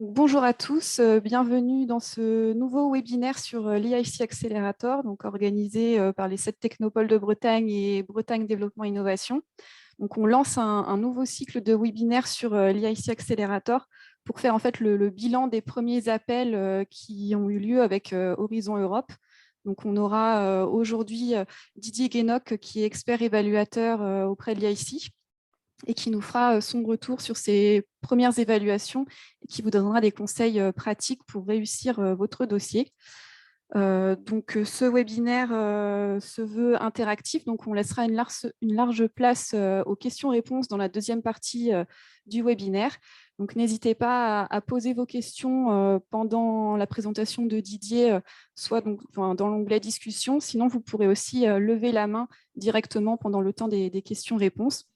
Bonjour à tous, bienvenue dans ce nouveau webinaire sur l'IIC Accelerator, donc organisé par les 7 technopoles de Bretagne et Bretagne Développement Innovation. Donc, on lance un nouveau cycle de webinaires sur l'IIC Accelerator pour faire en fait le bilan des premiers appels qui ont eu lieu avec Horizon Europe. Donc, on aura aujourd'hui Didier Guénoc, qui est expert évaluateur auprès de l'IIC, et qui nous fera son retour sur ses premières évaluations et qui vous donnera des conseils pratiques pour réussir votre dossier. Donc, ce webinaire se veut interactif, donc on laissera une large place aux questions-réponses dans la deuxième partie du webinaire. Donc, n'hésitez pas à poser vos questions pendant la présentation de Didier, soit donc, dans l'onglet discussion, sinon vous pourrez aussi lever la main directement pendant le temps des questions-réponses.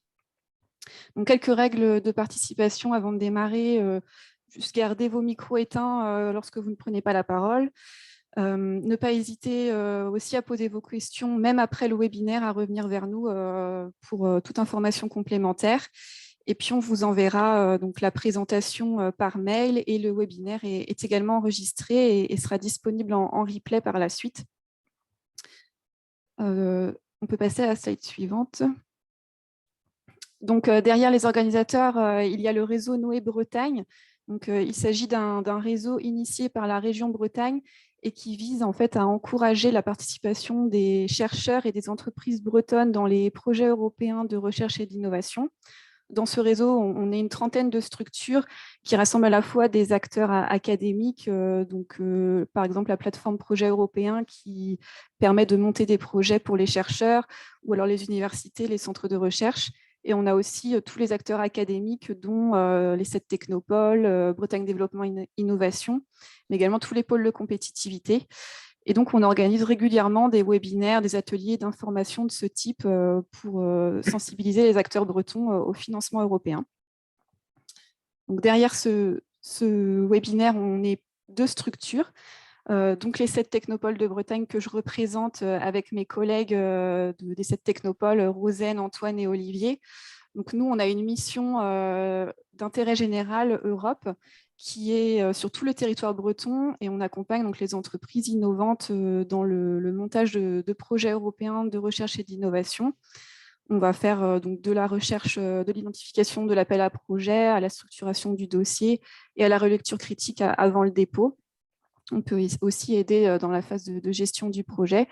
Donc, quelques règles de participation avant de démarrer. Juste garder vos micros éteints lorsque vous ne prenez pas la parole. Ne pas hésiter aussi à poser vos questions, même après le webinaire, à revenir vers nous pour toute information complémentaire. Et puis, on vous enverra donc la présentation par mail et le webinaire est également enregistré et sera disponible en replay par la suite. On peut passer à la slide suivante. Donc, derrière les organisateurs, il y a le réseau Noé Bretagne. Donc, il s'agit d'un réseau initié par la région Bretagne et qui vise en fait à encourager la participation des chercheurs et des entreprises bretonnes dans les projets européens de recherche et d'innovation. Dans ce réseau, on est une trentaine de structures qui rassemblent à la fois des acteurs académiques, par exemple la plateforme Projet européen qui permet de monter des projets pour les chercheurs, ou alors les universités, les centres de recherche. Et on a aussi tous les acteurs académiques, dont les 7 technopoles, Bretagne Développement Innovation, mais également tous les pôles de compétitivité. Et donc, on organise régulièrement des webinaires, des ateliers d'information de ce type pour sensibiliser les acteurs bretons au financement européen. Donc, derrière ce webinaire, on est 2 structures. Donc, les 7 technopoles de Bretagne que je représente avec mes collègues des 7 technopoles, Rosen, Antoine et Olivier. Donc, nous, on a une mission d'intérêt général Europe qui est sur tout le territoire breton et on accompagne donc les entreprises innovantes dans le montage de projets européens de recherche et d'innovation. On va faire donc de la recherche, de l'identification de l'appel à projet, à la structuration du dossier et à la relecture critique avant le dépôt. On peut aussi aider dans la phase de gestion du projet.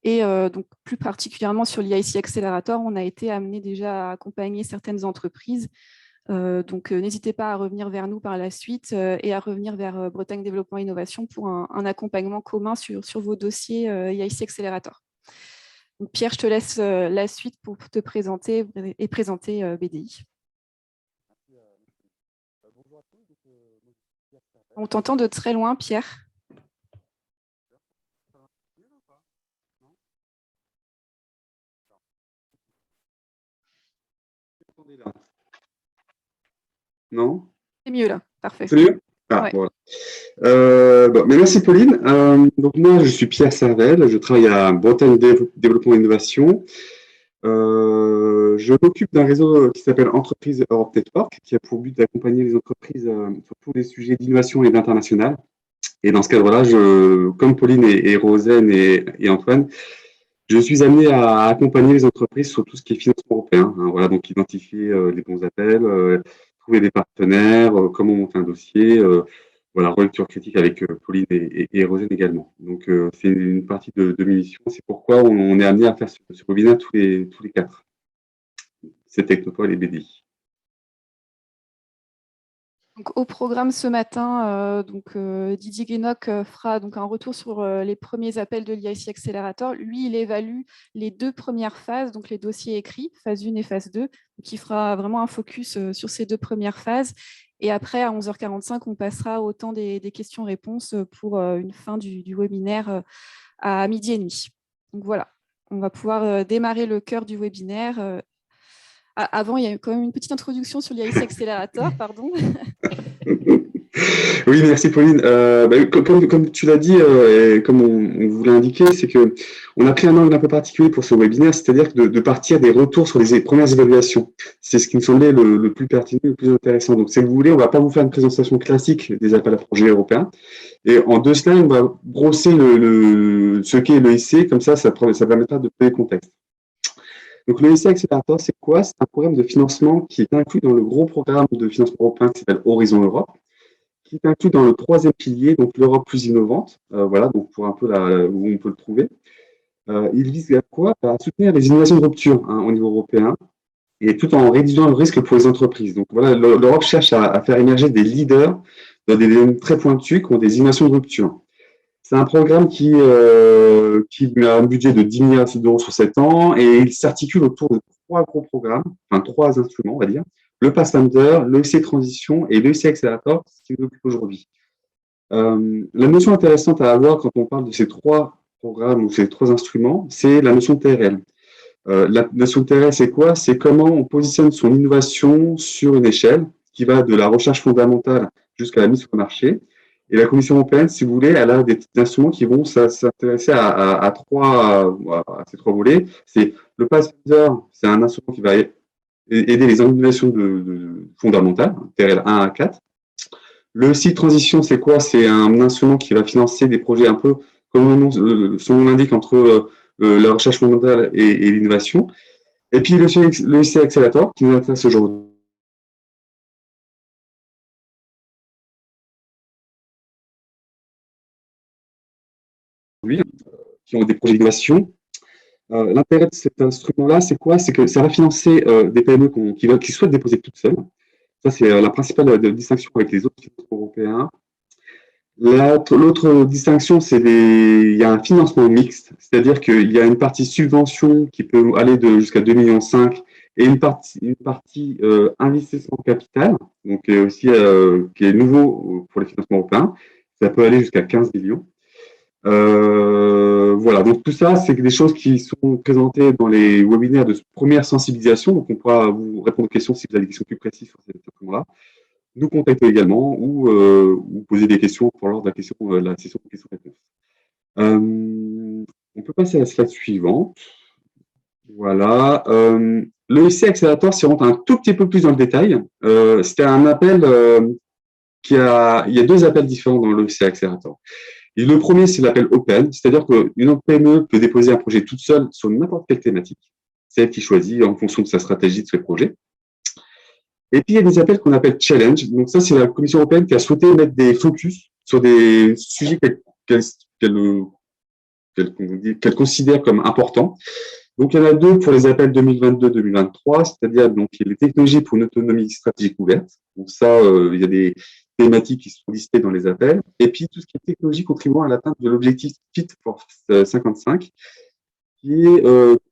Et donc, plus particulièrement sur l'IIC Accelerator, on a été amené déjà à accompagner certaines entreprises. Donc, n'hésitez pas à revenir vers nous par la suite et à revenir vers Bretagne Développement Innovation pour un accompagnement commun sur vos dossiers IIC Accelerator. Donc, Pierre, je te laisse la suite pour te présenter et présenter BDI. On t'entend de très loin, Pierre. Non? C'est mieux là, parfait. C'est mieux? Ah, ouais. voilà. Mais merci Pauline. Donc moi, je suis Pierre Servel, je travaille à Bretagne Développement Innovation. Je m'occupe d'un réseau qui s'appelle Entreprise Europe Network, qui a pour but d'accompagner les entreprises sur tous les sujets d'innovation et d'international. Et dans ce cadre-là, comme Pauline et Rosen et Antoine, je suis amené à accompagner les entreprises sur tout ce qui est financement européen. Voilà, donc identifier les bons appels, trouver des partenaires, comment monter un dossier, voilà, relecture critique avec Pauline et Rosen également. Donc, c'est une partie de mes missions. C'est pourquoi on est amené à faire ce webinaire tous les 4. C'est Technopole et BDI. Donc, au programme ce matin, Didier Guénoc fera donc un retour sur les premiers appels de l'IIC Accelerator. Lui, il évalue les 2 premières phases, donc les dossiers écrits, phase 1 et phase 2, qui fera vraiment un focus sur ces 2 premières phases. Et après, à 11h45, on passera au temps des questions-réponses pour une fin du webinaire à 12h30. Donc voilà, on va pouvoir démarrer le cœur du webinaire. Avant, il y a eu quand même une petite introduction sur l'IIC Accelerator, pardon. Oui, merci Pauline. Comme tu l'as dit et comme on vous l'a indiqué, c'est que on a pris un angle un peu particulier pour ce webinaire, c'est-à-dire de partir des retours sur les premières évaluations. C'est ce qui me semblait le plus pertinent, le plus intéressant. Donc, si vous voulez, on va pas vous faire une présentation classique des appels à projets européens. Et en 2 slides, on va brosser ce qu'est l'EIC, comme ça permettra de donner le contexte. Donc, l'EIC Accelerator, c'est quoi? C'est un programme de financement qui est inclus dans le gros programme de financement européen qui s'appelle Horizon Europe, qui est inclus dans le troisième pilier, donc l'Europe plus innovante. Voilà, donc pour un peu où on peut le trouver. Il vise à quoi? À soutenir les innovations de rupture au niveau européen et tout en réduisant le risque pour les entreprises. Donc voilà, l'Europe cherche à faire émerger des leaders dans des domaines très pointus qui ont des innovations de rupture. C'est un programme qui a un budget de 10 milliards d'euros sur 7 ans et il s'articule autour de 3 gros programmes, enfin 3 instruments, on va dire. Le Pathfinder, l'EC Transition et l'EC Accelerator, ce qui nous occupe aujourd'hui. La notion intéressante à avoir quand on parle de ces 3 programmes ou ces 3 instruments, c'est la notion de TRL. La notion de TRL, c'est quoi? C'est comment on positionne son innovation sur une échelle qui va de la recherche fondamentale jusqu'à la mise sur le marché. Et la Commission européenne, si vous voulez, elle a des instruments qui vont s'intéresser à ces 3 volets. C'est le Pathfinder, c'est un instrument qui va aider les innovations fondamentales, TRL 1 à 4. Le site transition, c'est quoi? C'est un instrument qui va financer des projets un peu, comme son nom l'indique, entre la recherche fondamentale et l'innovation. Et puis le IC Accelerator, qui nous intéresse aujourd'hui, qui ont des projets d'innovation. L'intérêt de cet instrument-là, c'est quoi? C'est que ça va financer des PME qui souhaitent déposer toutes seules. Ça, c'est la principale distinction avec les autres financements européens. L'autre distinction, il y a un financement mixte, c'est-à-dire qu'il y a une partie subvention qui peut aller jusqu'à 2,5 millions et une partie investissement capital, donc aussi qui est nouveau pour les financements européens. Ça peut aller jusqu'à 15 millions. Voilà, donc tout ça, c'est des choses qui sont présentées dans les webinaires de première sensibilisation. Donc, on pourra vous répondre aux questions si vous avez des questions plus précises sur ces points-là. Nous contacter également ou poser des questions pour lors de la session de questions-réponses. On peut passer à la slide suivante. Voilà. Le IC Accelerator, si on rentre un tout petit peu plus dans le détail, c'était un appel il y a 2 appels différents dans le IC Accelerator. Et le premier, c'est l'appel Open, c'est-à-dire qu'une PME peut déposer un projet toute seule sur n'importe quelle thématique. C'est elle qui choisit en fonction de sa stratégie de ses projets. Et puis, il y a des appels qu'on appelle challenge. Donc, ça, c'est la Commission européenne qui a souhaité mettre des focus sur des sujets qu'elle considère comme importants. Donc, il y en a 2 pour les appels 2022-2023, c'est-à-dire donc les technologies pour une autonomie stratégique ouverte. Donc, ça, il y a des thématiques qui sont listées dans les appels. Et puis, tout ce qui est technologie contribuant à l'atteinte de l'objectif Fit for 55, qui est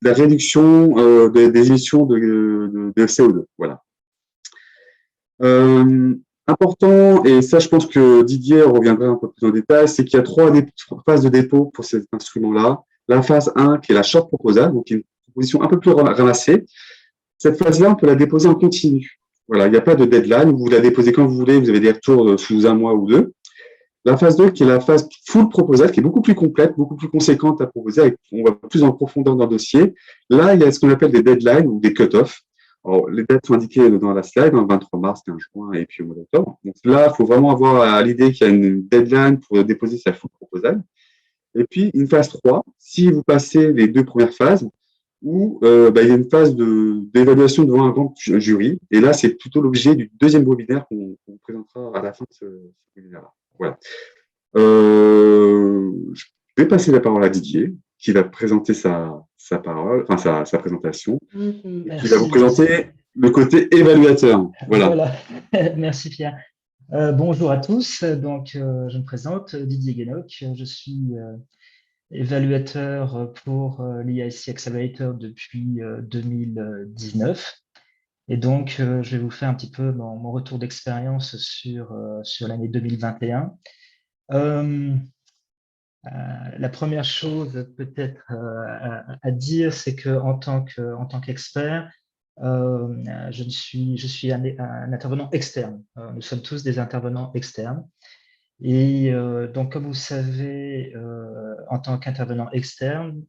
la réduction des émissions de CO2. Voilà. Important, et ça je pense que Didier reviendra un peu plus en détail, c'est qu'il y a 3 phases de dépôt pour cet instrument-là. La phase 1 qui est la short proposal, donc une proposition un peu plus ramassée. Cette phase-là, on peut la déposer en continu. Voilà, il n'y a pas de deadline, vous la déposez quand vous voulez, vous avez des retours sous 1 mois ou 2. La phase 2 qui est la phase full proposal, qui est beaucoup plus complète, beaucoup plus conséquente à proposer, on va plus en profondeur dans le dossier. Là, il y a ce qu'on appelle des deadlines ou des cut-offs. Alors, les dates sont indiquées dans la slide, le 23 mars, 15 juin et puis au mois d'octobre. Donc là, il faut vraiment avoir à l'idée qu'il y a une deadline pour déposer sa full proposal. Et puis, une phase 3, si vous passez les 2 premières phases, où il y a une phase d'évaluation devant un grand jury. Et là, c'est plutôt l'objet du deuxième webinaire qu'on vous présentera à la fin de ce webinaire-là. Voilà. Je vais passer la parole à Didier, qui va présenter sa parole, enfin sa présentation, et qui va vous Merci. présenter le côté évaluateur. Voilà. Voilà. Merci Pierre. Bonjour à tous. Donc, je me présente, Didier Guénoc. Je suis évaluateur pour l'EIC Accelerator depuis 2019. Et donc, je vais vous faire un petit peu mon retour d'expérience sur l'année 2021. La première chose peut-être à dire, c'est qu'en tant qu'expert, Je suis un intervenant externe. Nous sommes tous des intervenants externes. Et donc, comme vous savez, en tant qu'intervenant externe,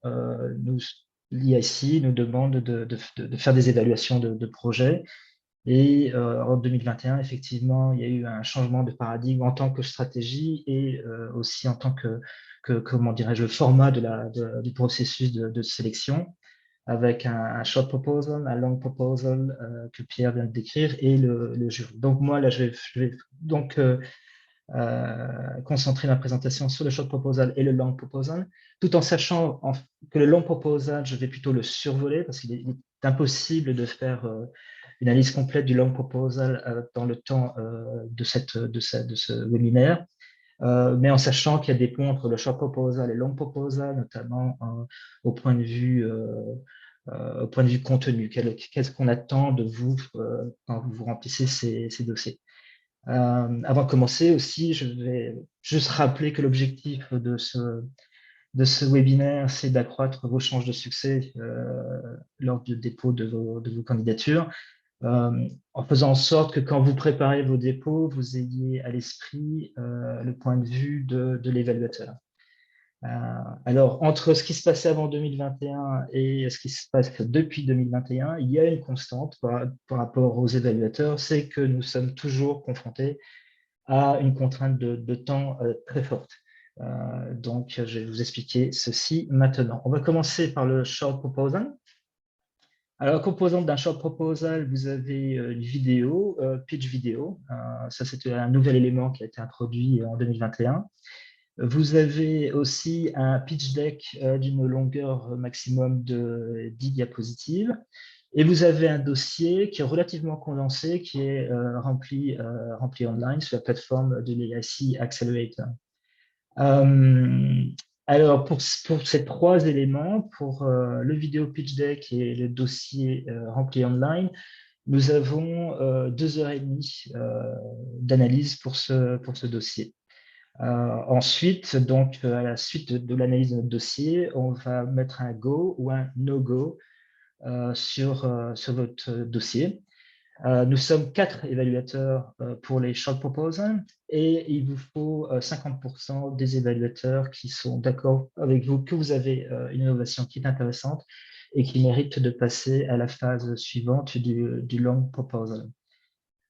l'IIC nous demande de faire des évaluations de projets. Et en 2021, effectivement, il y a eu un changement de paradigme en tant que stratégie et aussi en tant comment dirais-je, le format du processus de sélection, avec un short proposal, un long proposal que Pierre vient de décrire et le jury. Donc moi, là, je vais donc concentrer ma présentation sur le short proposal et le long proposal, tout en sachant que le long proposal, je vais plutôt le survoler parce qu'il est impossible de faire une analyse complète du long proposal dans le temps de ce webinaire. Mais en sachant qu'il y a des ponts entre le short proposal et le long proposal, notamment au point de vue contenu. Qu'est-ce qu'on attend de vous quand vous remplissez ces dossiers? Avant de commencer aussi, je vais juste rappeler que l'objectif de ce webinaire, c'est d'accroître vos chances de succès lors du dépôt de vos candidatures, en faisant en sorte que quand vous préparez vos dépôts, vous ayez à l'esprit le point de vue de l'évaluateur. Alors, entre ce qui se passait avant 2021 et ce qui se passe depuis 2021, il y a une constante par rapport aux évaluateurs, c'est que nous sommes toujours confrontés à une contrainte de temps très forte. Donc, je vais vous expliquer ceci maintenant. On va commencer par le short proposal. Alors, composante d'un short proposal, vous avez une vidéo, pitch vidéo. Ça, c'est un nouvel élément qui a été introduit en 2021. Vous avez aussi un pitch deck d'une longueur maximum de 10 diapositives. Et vous avez un dossier qui est relativement condensé, qui est rempli online sur la plateforme de l'IIC Accelerator. Alors, pour ces trois éléments, pour le vidéo pitch deck et le dossier rempli online, nous avons 2h30 d'analyse pour ce dossier. Ensuite, donc, à la suite de l'analyse de notre dossier, on va mettre un go ou un no-go sur votre dossier. Nous sommes 4 évaluateurs pour les short proposals et il vous faut 50% des évaluateurs qui sont d'accord avec vous que vous avez une innovation qui est intéressante et qui mérite de passer à la phase suivante du long proposal.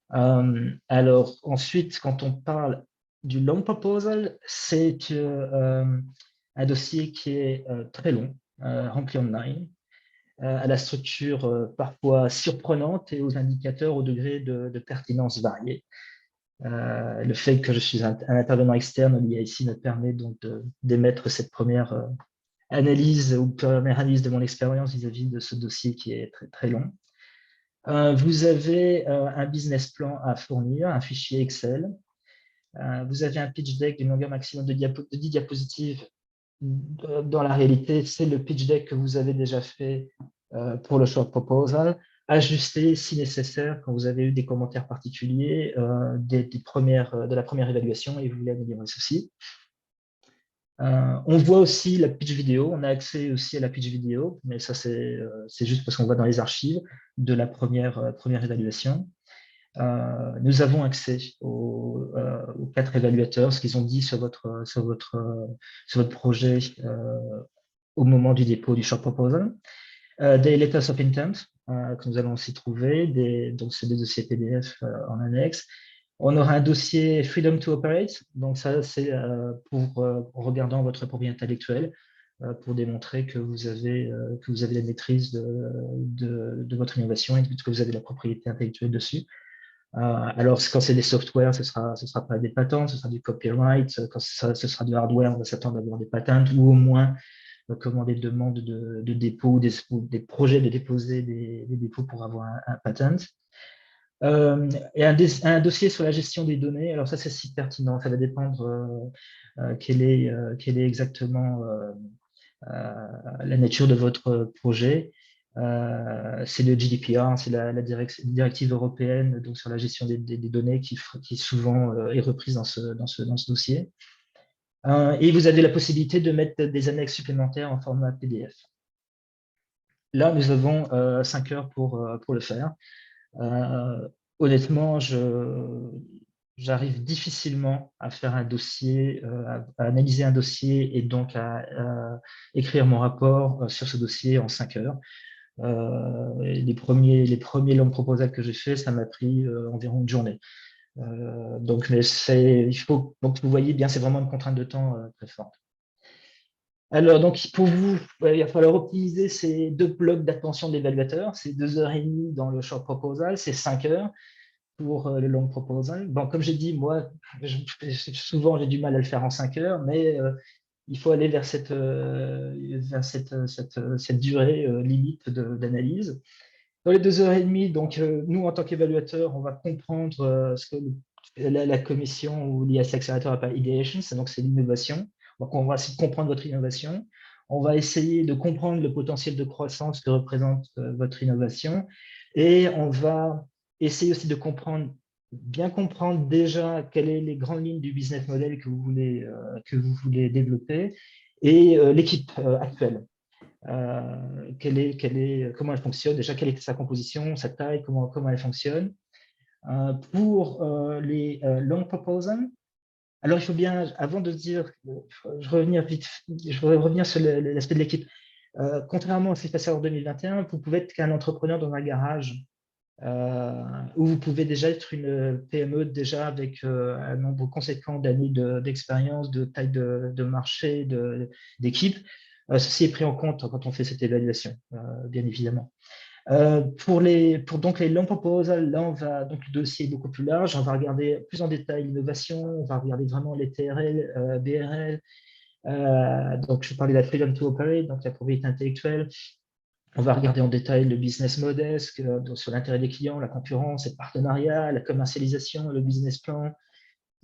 Alors ensuite, quand on parle du long proposal, c'est un dossier qui est très long, rempli online, à la structure parfois surprenante et aux indicateurs au degré de pertinence variés. Le fait que je suis un intervenant externe, l'IIC me permet donc d'émettre cette première analyse ou première analyse de mon expérience vis-à-vis de ce dossier qui est très, très long. Vous avez un business plan à fournir, un fichier Excel. Vous avez un pitch deck d'une longueur maximum de 10 diapositives. Dans la réalité, c'est le pitch deck que vous avez déjà fait pour le short proposal, ajusté si nécessaire quand vous avez eu des commentaires particuliers de la première évaluation et vous voulez améliorer ceci. On voit aussi la pitch vidéo, on a accès aussi à la pitch vidéo, mais ça c'est juste parce qu'on voit dans les archives de la première évaluation. Nous avons accès aux 4 évaluateurs, ce qu'ils ont dit sur votre projet au moment du dépôt du short proposal. Des letters of intent que nous allons aussi trouver, donc c'est des dossiers PDF en annexe. On aura un dossier Freedom to Operate, donc ça c'est en regardant votre propriété intellectuelle pour démontrer que vous avez la maîtrise de votre innovation et que vous avez la propriété intellectuelle dessus. Alors, quand c'est des softwares, ce sera pas des patents, ce sera du copyright. Quand ce sera du hardware, on va s'attendre à avoir des patents ou au moins des demandes de dépôt, des projets de déposer des dépôts pour avoir un patent. Et un dossier sur la gestion des données. Alors ça, c'est si pertinent. Ça va dépendre quelle est exactement la nature de votre projet. C'est le GDPR, c'est la directive européenne donc sur la gestion des données qui souvent est reprise dans ce dossier. Et vous avez la possibilité de mettre des annexes supplémentaires en format PDF. là, nous avons 5 heures pour le faire. Honnêtement, j'arrive difficilement à faire un dossier, à analyser un dossier et donc à écrire mon rapport sur ce dossier en 5 heures. Les premiers longs proposals que j'ai fait, ça m'a pris environ une journée. Donc, vous voyez bien, c'est vraiment une contrainte de temps très forte. Alors, donc, pour vous, il va falloir optimiser ces 2 blocs d'attention de l'évaluateur. C'est 2h30 dans le short proposal, c'est 5 heures pour le long proposal. Bon, comme j'ai dit, moi, souvent, j'ai du mal à le faire en 5 heures, mais il faut aller vers cette durée limite d'analyse. Dans les 2h30, donc, nous, en tant qu'évaluateurs, on va comprendre ce que la commission ou l'IS Accelerator appelle ideation, donc c'est l'innovation. Donc, on va essayer de comprendre votre innovation. On va essayer de comprendre le potentiel de croissance que représente votre innovation. Et on va essayer aussi de bien comprendre déjà quelles sont les grandes lignes du business model que vous voulez développer et l'équipe actuelle. Comment elle fonctionne, déjà quelle est sa composition, sa taille, comment elle fonctionne. Pour les long proposals, alors il faut bien, avant de dire, je voudrais revenir sur l'aspect de l'équipe. Contrairement à ce qui s'est passé en 2021, vous pouvez être qu'un entrepreneur dans un garage où vous pouvez déjà être une PME déjà avec un nombre conséquent d'années d'expérience, de taille de marché, d'équipe. Ceci est pris en compte quand on fait cette évaluation, bien évidemment. Pour donc les long proposals, là, donc le dossier est beaucoup plus large. On va regarder plus en détail l'innovation, on va regarder vraiment les TRL, BRL. Donc, je parlais de la freedom to operate, donc la propriété intellectuelle. On va regarder en détail le business model, sur l'intérêt des clients, la concurrence, le partenariat, la commercialisation, le business plan.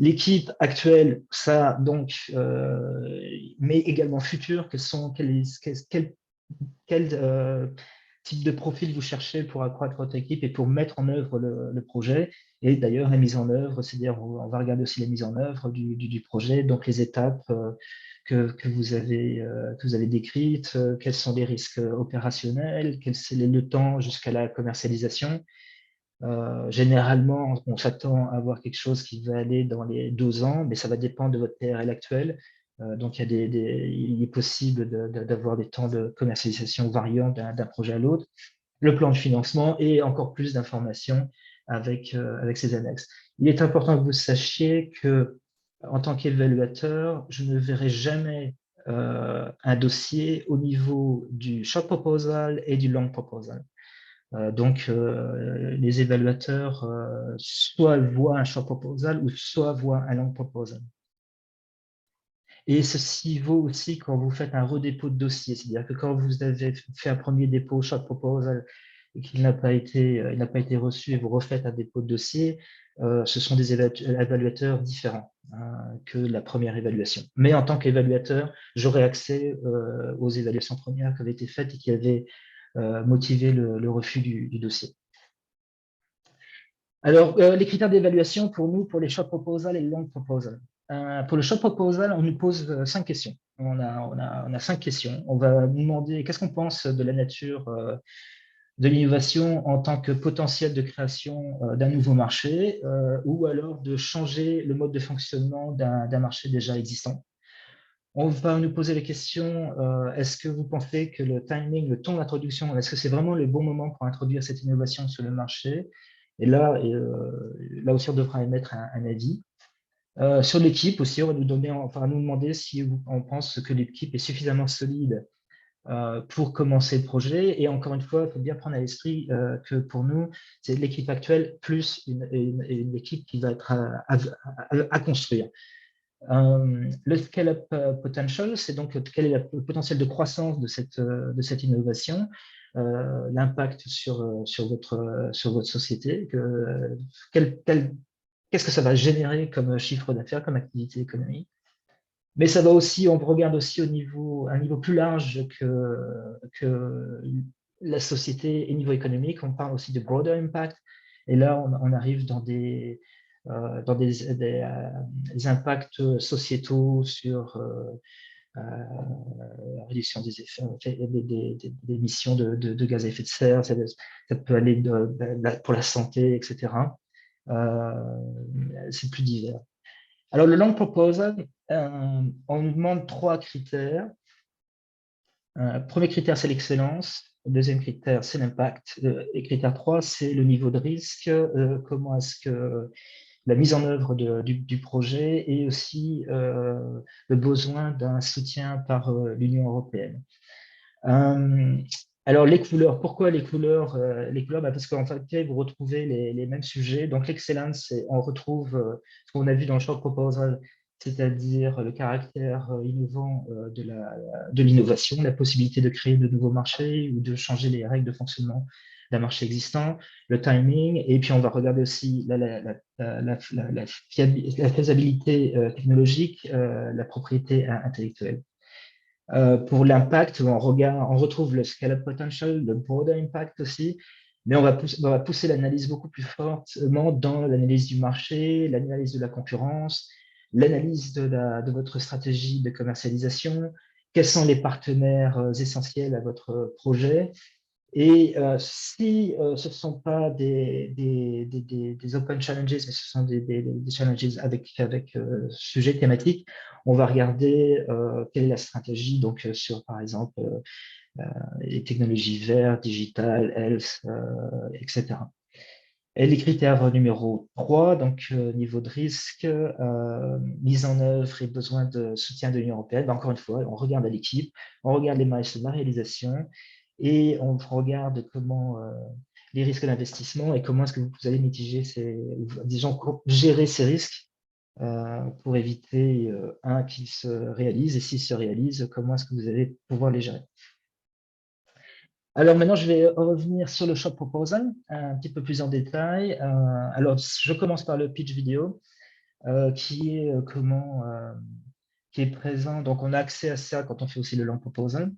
L'équipe actuelle, ça donc, mais également future, quel type de profil vous cherchez pour accroître votre équipe et pour mettre en œuvre le projet. Et d'ailleurs, la mise en œuvre, c'est-à-dire on va regarder aussi la mise en œuvre du projet, donc les étapes que vous avez décrites, quels sont les risques opérationnels, quel est le temps jusqu'à la commercialisation. Généralement, on s'attend à avoir quelque chose qui va aller dans les 2 ans, mais ça va dépendre de votre TRL actuel. Donc, il est possible d'avoir des temps de commercialisation variants d'un projet à l'autre. Le plan de financement et encore plus d'informations avec ces annexes. Il est important que vous sachiez que, en tant qu'évaluateur, je ne verrai jamais un dossier au niveau du short proposal et du long proposal. Donc, les évaluateurs soit voient un short proposal ou soit voient un long proposal. Et ceci vaut aussi quand vous faites un redépôt de dossier, c'est-à-dire que quand vous avez fait un premier dépôt short proposal et qu'il n'a pas été reçu et vous refaites un dépôt de dossier, ce sont des évaluateurs différents que la première évaluation. Mais en tant qu'évaluateur, j'aurai accès aux évaluations premières qui avaient été faites et qui avaient motivé le refus du dossier. Alors, les critères d'évaluation pour nous, pour les short proposals et les long proposals. Pour le short proposal, on nous pose 5 questions. On a 5 questions. On va nous demander qu'est-ce qu'on pense de la nature de l'innovation en tant que potentiel de création d'un nouveau marché ou alors de changer le mode de fonctionnement d'un marché déjà existant. On va nous poser la question, est-ce que vous pensez que le timing, le temps d'introduction, est-ce que c'est vraiment le bon moment pour introduire cette innovation sur le marché? Et là aussi, on devra émettre un avis. Sur l'équipe aussi, on va nous demander si on pense que l'équipe est suffisamment solide pour commencer le projet. Et encore une fois, il faut bien prendre à l'esprit que pour nous, c'est l'équipe actuelle plus une équipe qui va être à construire. Le scale-up potential, c'est donc quel est le potentiel de croissance de cette innovation, l'impact sur votre société, qu'est-ce que ça va générer comme chiffre d'affaires, comme activité économique. Mais ça va aussi, on regarde aussi un niveau plus large que la société et niveau économique. On parle aussi de broader impact. Et là, on arrive dans des impacts sociétaux sur réduction des effets, des émissions de gaz à effet de serre, ça peut aller pour la santé, etc. C'est plus divers. Alors, le long proposal, on nous demande 3 critères. Premier critère, c'est l'excellence. Deuxième critère, c'est l'impact. Et critère 3, c'est le niveau de risque. Comment est-ce que la mise en œuvre du projet et aussi le besoin d'un soutien par l'Union européenne. Alors, les couleurs, pourquoi les couleurs? Parce qu'en fait, vous retrouvez les mêmes sujets. Donc, l'excellence, on retrouve ce qu'on a vu dans le short proposal, c'est-à-dire le caractère innovant de l'innovation, la possibilité de créer de nouveaux marchés ou de changer les règles de fonctionnement d'un marché existant, le timing, et puis on va regarder aussi la faisabilité technologique, la propriété intellectuelle. Pour l'impact, on retrouve le scale-up potential, le broader impact aussi, mais on va pousser l'analyse beaucoup plus fortement dans l'analyse du marché, l'analyse de la concurrence, l'analyse de votre stratégie de commercialisation, quels sont les partenaires essentiels à votre projet. Et si ce ne sont pas des open challenges, mais ce sont des challenges avec sujet thématique, on va regarder quelle est la stratégie donc, sur, par exemple, les technologies vertes, digitales, health, etc. Et les critères numéro 3, donc niveau de risque, mise en œuvre et besoin de soutien de l'Union européenne. Ben, encore une fois, on regarde à l'équipe, on regarde les milestones de la réalisation et on regarde comment les risques d'investissement et comment est-ce que vous allez mitiger gérer ces risques pour éviter qu'ils se réalisent, et s'ils se réalisent, comment est-ce que vous allez pouvoir les gérer. Alors maintenant, je vais revenir sur le short proposal un petit peu plus en détail. Alors, je commence par le pitch vidéo qui est présent. Donc, on a accès à ça quand on fait aussi le long proposal.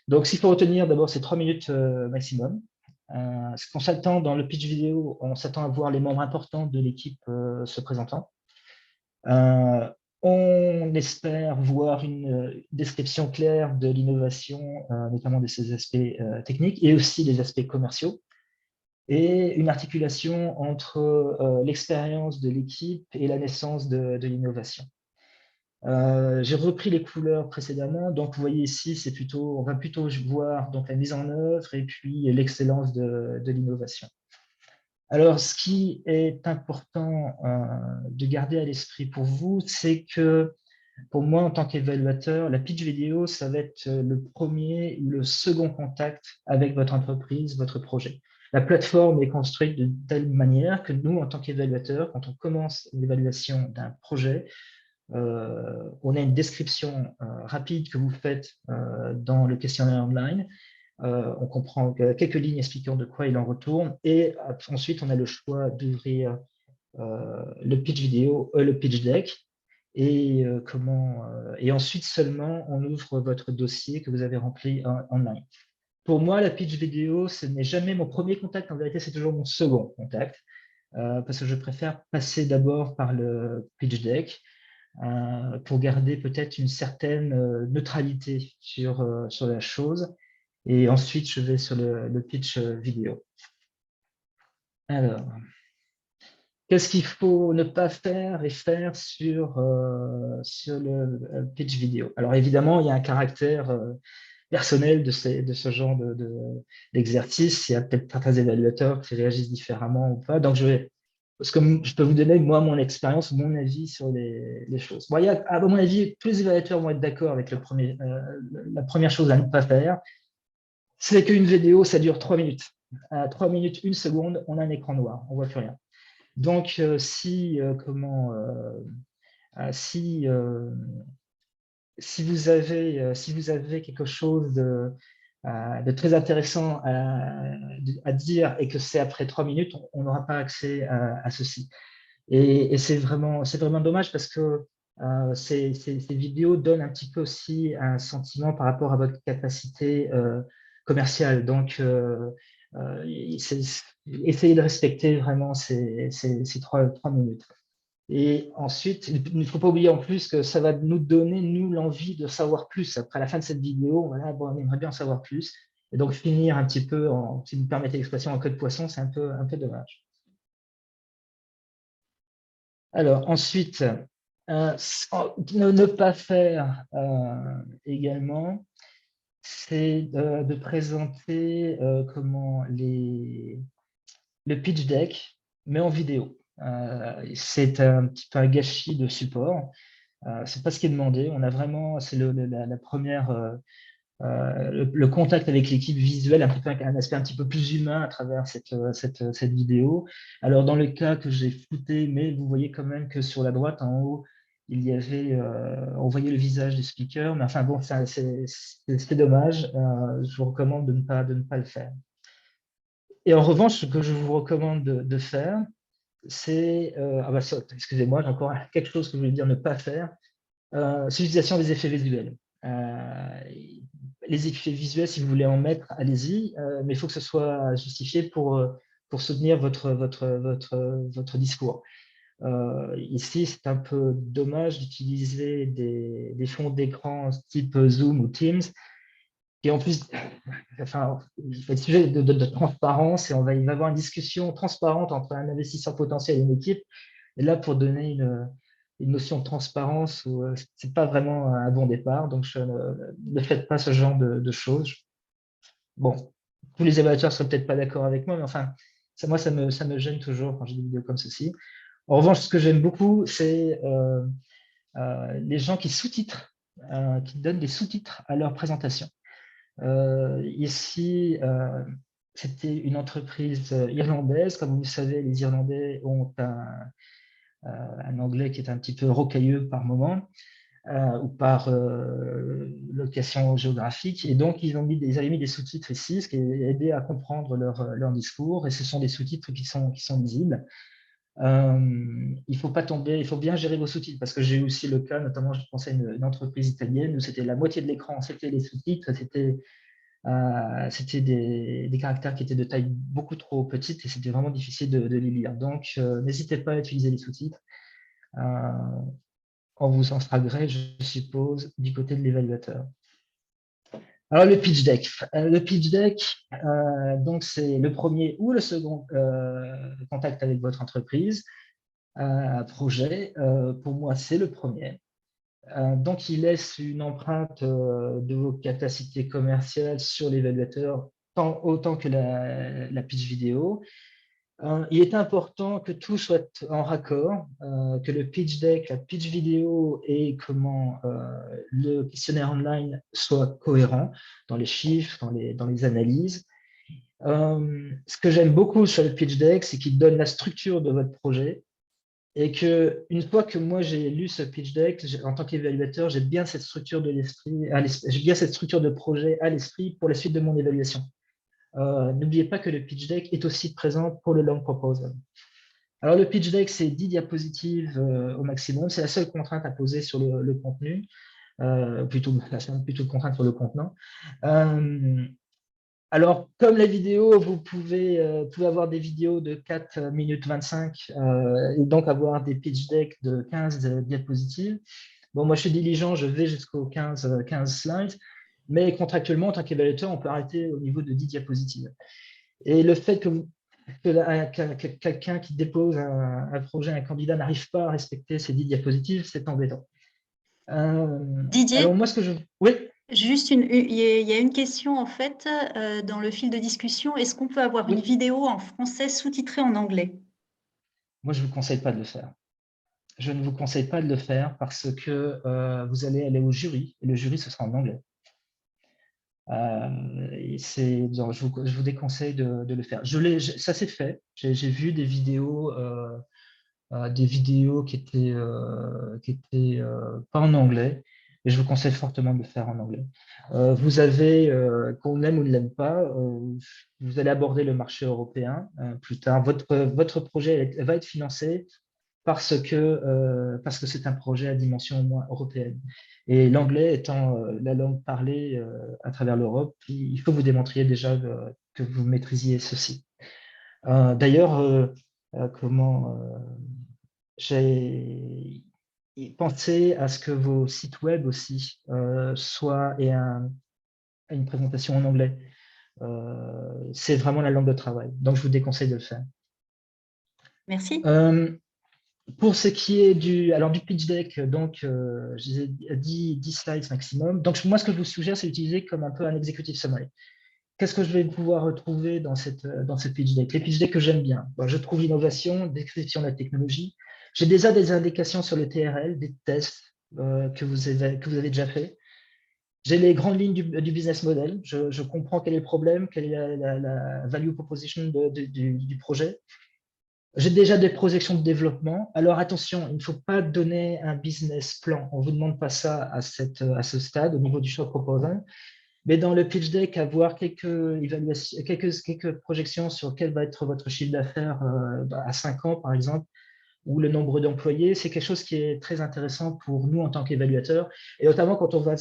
Donc, ce qu'il faut retenir d'abord, c'est 3 minutes maximum. Ce qu'on s'attend dans le pitch vidéo, on s'attend à voir les membres importants de l'équipe se présentant. On espère voir une description claire de l'innovation, notamment de ses aspects techniques et aussi des aspects commerciaux, et une articulation entre l'expérience de l'équipe et la naissance de l'innovation. J'ai repris les couleurs précédemment, donc vous voyez ici, on va plutôt voir donc, la mise en œuvre et puis l'excellence de l'innovation. Alors, ce qui est important de garder à l'esprit pour vous, c'est que pour moi, en tant qu'évaluateur, la pitch vidéo, ça va être le premier ou le second contact avec votre entreprise, votre projet. La plateforme est construite de telle manière que nous, en tant qu'évaluateurs, quand on commence l'évaluation d'un projet, on a une description rapide que vous faites dans le questionnaire online. On comprend quelques lignes expliquant de quoi il en retourne, et ensuite on a le choix d'ouvrir le pitch vidéo, le pitch deck, et ensuite seulement on ouvre votre dossier que vous avez rempli online. Pour moi, la pitch vidéo, ce n'est jamais mon premier contact, en vérité c'est toujours mon second contact, parce que je préfère passer d'abord par le pitch deck pour garder peut-être une certaine neutralité sur la chose. Et ensuite, je vais sur le pitch vidéo. Alors, qu'est-ce qu'il faut ne pas faire et faire sur le pitch vidéo? Alors, évidemment, il y a un caractère personnel de ce genre d'exercice. Il y a peut-être certains évaluateurs qui réagissent différemment ou pas. Donc, parce que je peux vous donner, moi, mon expérience, mon avis sur les choses. Bon, à mon avis, tous les évaluateurs vont être d'accord avec la première chose à ne pas faire. C'est qu'une vidéo, ça dure 3 minutes. 3 minutes, 1 seconde, on a un écran noir, on ne voit plus rien. Donc, si vous avez quelque chose de très intéressant à dire et que c'est après 3 minutes, on n'aura pas accès à ceci. Et c'est vraiment dommage parce que ces vidéos donnent un petit peu aussi un sentiment par rapport à votre capacité commerciale. Donc, essayez de respecter vraiment ces 3 minutes. Et ensuite, il ne faut pas oublier en plus que ça va nous donner, nous, l'envie de savoir plus. Après la fin de cette vidéo, voilà, bon, on aimerait bien en savoir plus. Et donc, finir un petit peu, si vous me permettez l'expression, en queue de poisson, c'est un peu dommage. Alors, ensuite, ne pas faire également, c'est de présenter le pitch deck, mais en vidéo. C'est un petit peu un gâchis de support. C'est pas ce qui est demandé. On a vraiment, c'est la première, le contact avec l'équipe visuelle, un aspect un petit peu plus humain à travers cette vidéo. Alors, dans le cas que j'ai flouté, mais vous voyez quand même que sur la droite, en haut, il y avait, on voyait le visage du speaker, mais enfin bon, c'est dommage. Je vous recommande de ne pas le faire. Et en revanche, ce que je vous recommande de faire, c'est, excusez-moi, j'ai encore quelque chose que je voulais dire ne pas faire, c'est l'utilisation des effets visuels. Les effets visuels, si vous voulez en mettre, allez-y, mais il faut que ce soit justifié pour soutenir votre discours. Ici, c'est un peu dommage d'utiliser des fonds d'écran type Zoom ou Teams, qui en plus, enfin, il faut être sujet de transparence et il va y avoir une discussion transparente entre un investisseur potentiel et une équipe. Et là, pour donner une notion de transparence, ce n'est pas vraiment un bon départ. Donc, ne faites pas ce genre de choses. Bon, tous les évaluateurs ne seront peut-être pas d'accord avec moi, mais enfin, moi, ça me gêne toujours quand j'ai des vidéos comme ceci. En revanche, ce que j'aime beaucoup, c'est les gens qui sous-titrent, qui donnent des sous-titres à leur présentation. Ici, c'était une entreprise irlandaise. Comme vous le savez, les Irlandais ont un anglais qui est un petit peu rocailleux par moment, ou par location géographique. Et donc, ils avaient mis des sous-titres ici, ce qui a aidé à comprendre leur discours. Et ce sont des sous-titres qui sont lisibles. Il faut pas tomber, il faut bien gérer vos sous-titres, parce que j'ai eu aussi le cas, notamment, je pensais à une entreprise italienne où c'était la moitié de l'écran, c'était les sous-titres, c'était des caractères qui étaient de taille beaucoup trop petite et c'était vraiment difficile de les lire. Donc, n'hésitez pas à utiliser les sous-titres. On vous en fera gré, je suppose, du côté de l'évaluateur. Alors, le pitch deck. Le pitch deck, donc c'est le premier ou le second contact avec votre entreprise, projet. Pour moi, c'est le premier. Donc, il laisse une empreinte de vos capacités commerciales sur l'évaluateur, autant que la pitch vidéo. Il est important que tout soit en raccord, que le pitch deck, la pitch vidéo et le questionnaire online soient cohérents dans les chiffres, dans les analyses. Ce que j'aime beaucoup sur le pitch deck, c'est qu'il donne la structure de votre projet et que une fois que moi j'ai lu ce pitch deck, en tant qu'évaluateur, j'ai bien cette structure j'ai bien cette structure de projet à l'esprit pour la suite de mon évaluation. N'oubliez pas que le pitch deck est aussi présent pour le long proposal. Alors, le pitch deck, c'est 10 diapositives au maximum. C'est la seule contrainte à poser sur le contenu, plutôt contrainte sur le contenant. Alors, comme la vidéo, vous pouvez avoir des vidéos de 4 minutes 25 et donc avoir des pitch decks de 15 diapositives. Bon, moi, je suis diligent, je vais jusqu'aux 15 slides, mais contractuellement, en tant qu'évaluateur, on peut arrêter au niveau de 10 diapositives. Et le fait que quelqu'un qui dépose un projet, un candidat, n'arrive pas à respecter ces 10 diapositives, c'est embêtant. Didier, alors moi, oui. Juste il y a une question en fait dans le fil de discussion. Est-ce qu'on peut avoir une vidéo en français sous-titrée en anglais? Moi, je ne vous conseille pas de le faire. Je ne vous conseille pas de le faire parce que vous allez aller au jury et le jury, ce sera en anglais. Je vous déconseille de le faire. Ça s'est fait. J'ai vu des vidéos qui étaient pas en anglais, et je vous conseille fortement de le faire en anglais. Vous avez, qu'on l'aime ou ne l'aime pas, vous allez aborder le marché européen plus tard. Votre projet va être financé parce que c'est un projet à dimension au moins européenne. Et l'anglais étant la langue parlée à travers l'Europe, il faut que vous démontriez déjà que vous maîtrisiez ceci. D'ailleurs, j'ai pensé à ce que vos sites web aussi aient une présentation en anglais. C'est vraiment la langue de travail. Donc, je vous déconseille de le faire. Merci. Pour ce qui est du pitch deck, donc, j'ai dit 10 slides maximum. Donc, moi, ce que je vous suggère, c'est d'utiliser comme un peu un executive summary. Qu'est-ce que je vais pouvoir retrouver dans cette pitch deck? Les pitch decks que j'aime bien. Bon, je trouve l'innovation, description de la technologie. J'ai déjà des indications sur le TRL, des tests que vous avez déjà fait. J'ai les grandes lignes du business model. Je comprends quel est le problème, quelle est la value proposition du projet. J'ai déjà des projections de développement. Alors attention, il ne faut pas donner un business plan. On ne vous demande pas ça à ce stade au niveau du short proposal. Mais dans le pitch deck, avoir quelques projections sur quel va être votre chiffre d'affaires à 5 ans, par exemple, ou le nombre d'employés, c'est quelque chose qui est très intéressant pour nous en tant qu'évaluateurs, et notamment quand on va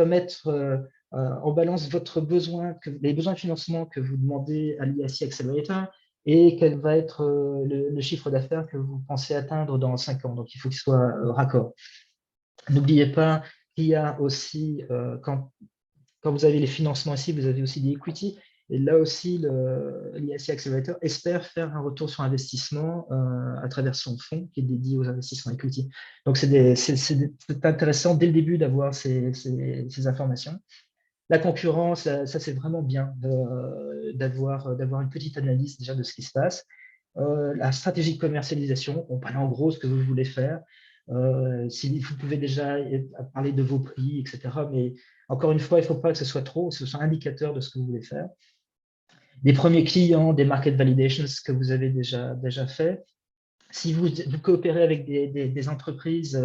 mettre en balance les besoins de financement que vous demandez à l'IAC Accelerator et quel va être le chiffre d'affaires que vous pensez atteindre dans 5 ans. Donc, il faut qu'il soit raccord. N'oubliez pas qu'il y a aussi, quand vous avez les financements ici, vous avez aussi des equity. Et là aussi, l'IAC Accelerator espère faire un retour sur investissement à travers son fonds qui est dédié aux investissements equity. Donc, c'est intéressant dès le début d'avoir ces informations. La concurrence, ça c'est vraiment bien d'avoir une petite analyse déjà de ce qui se passe. La stratégie de commercialisation, on parle en gros ce que vous voulez faire. Si vous pouvez déjà parler de vos prix, etc. Mais encore une fois, il ne faut pas que ce soit trop, ce soit indicateur de ce que vous voulez faire. Des premiers clients, des market validations que vous avez déjà fait. Si vous coopérez avec des entreprises,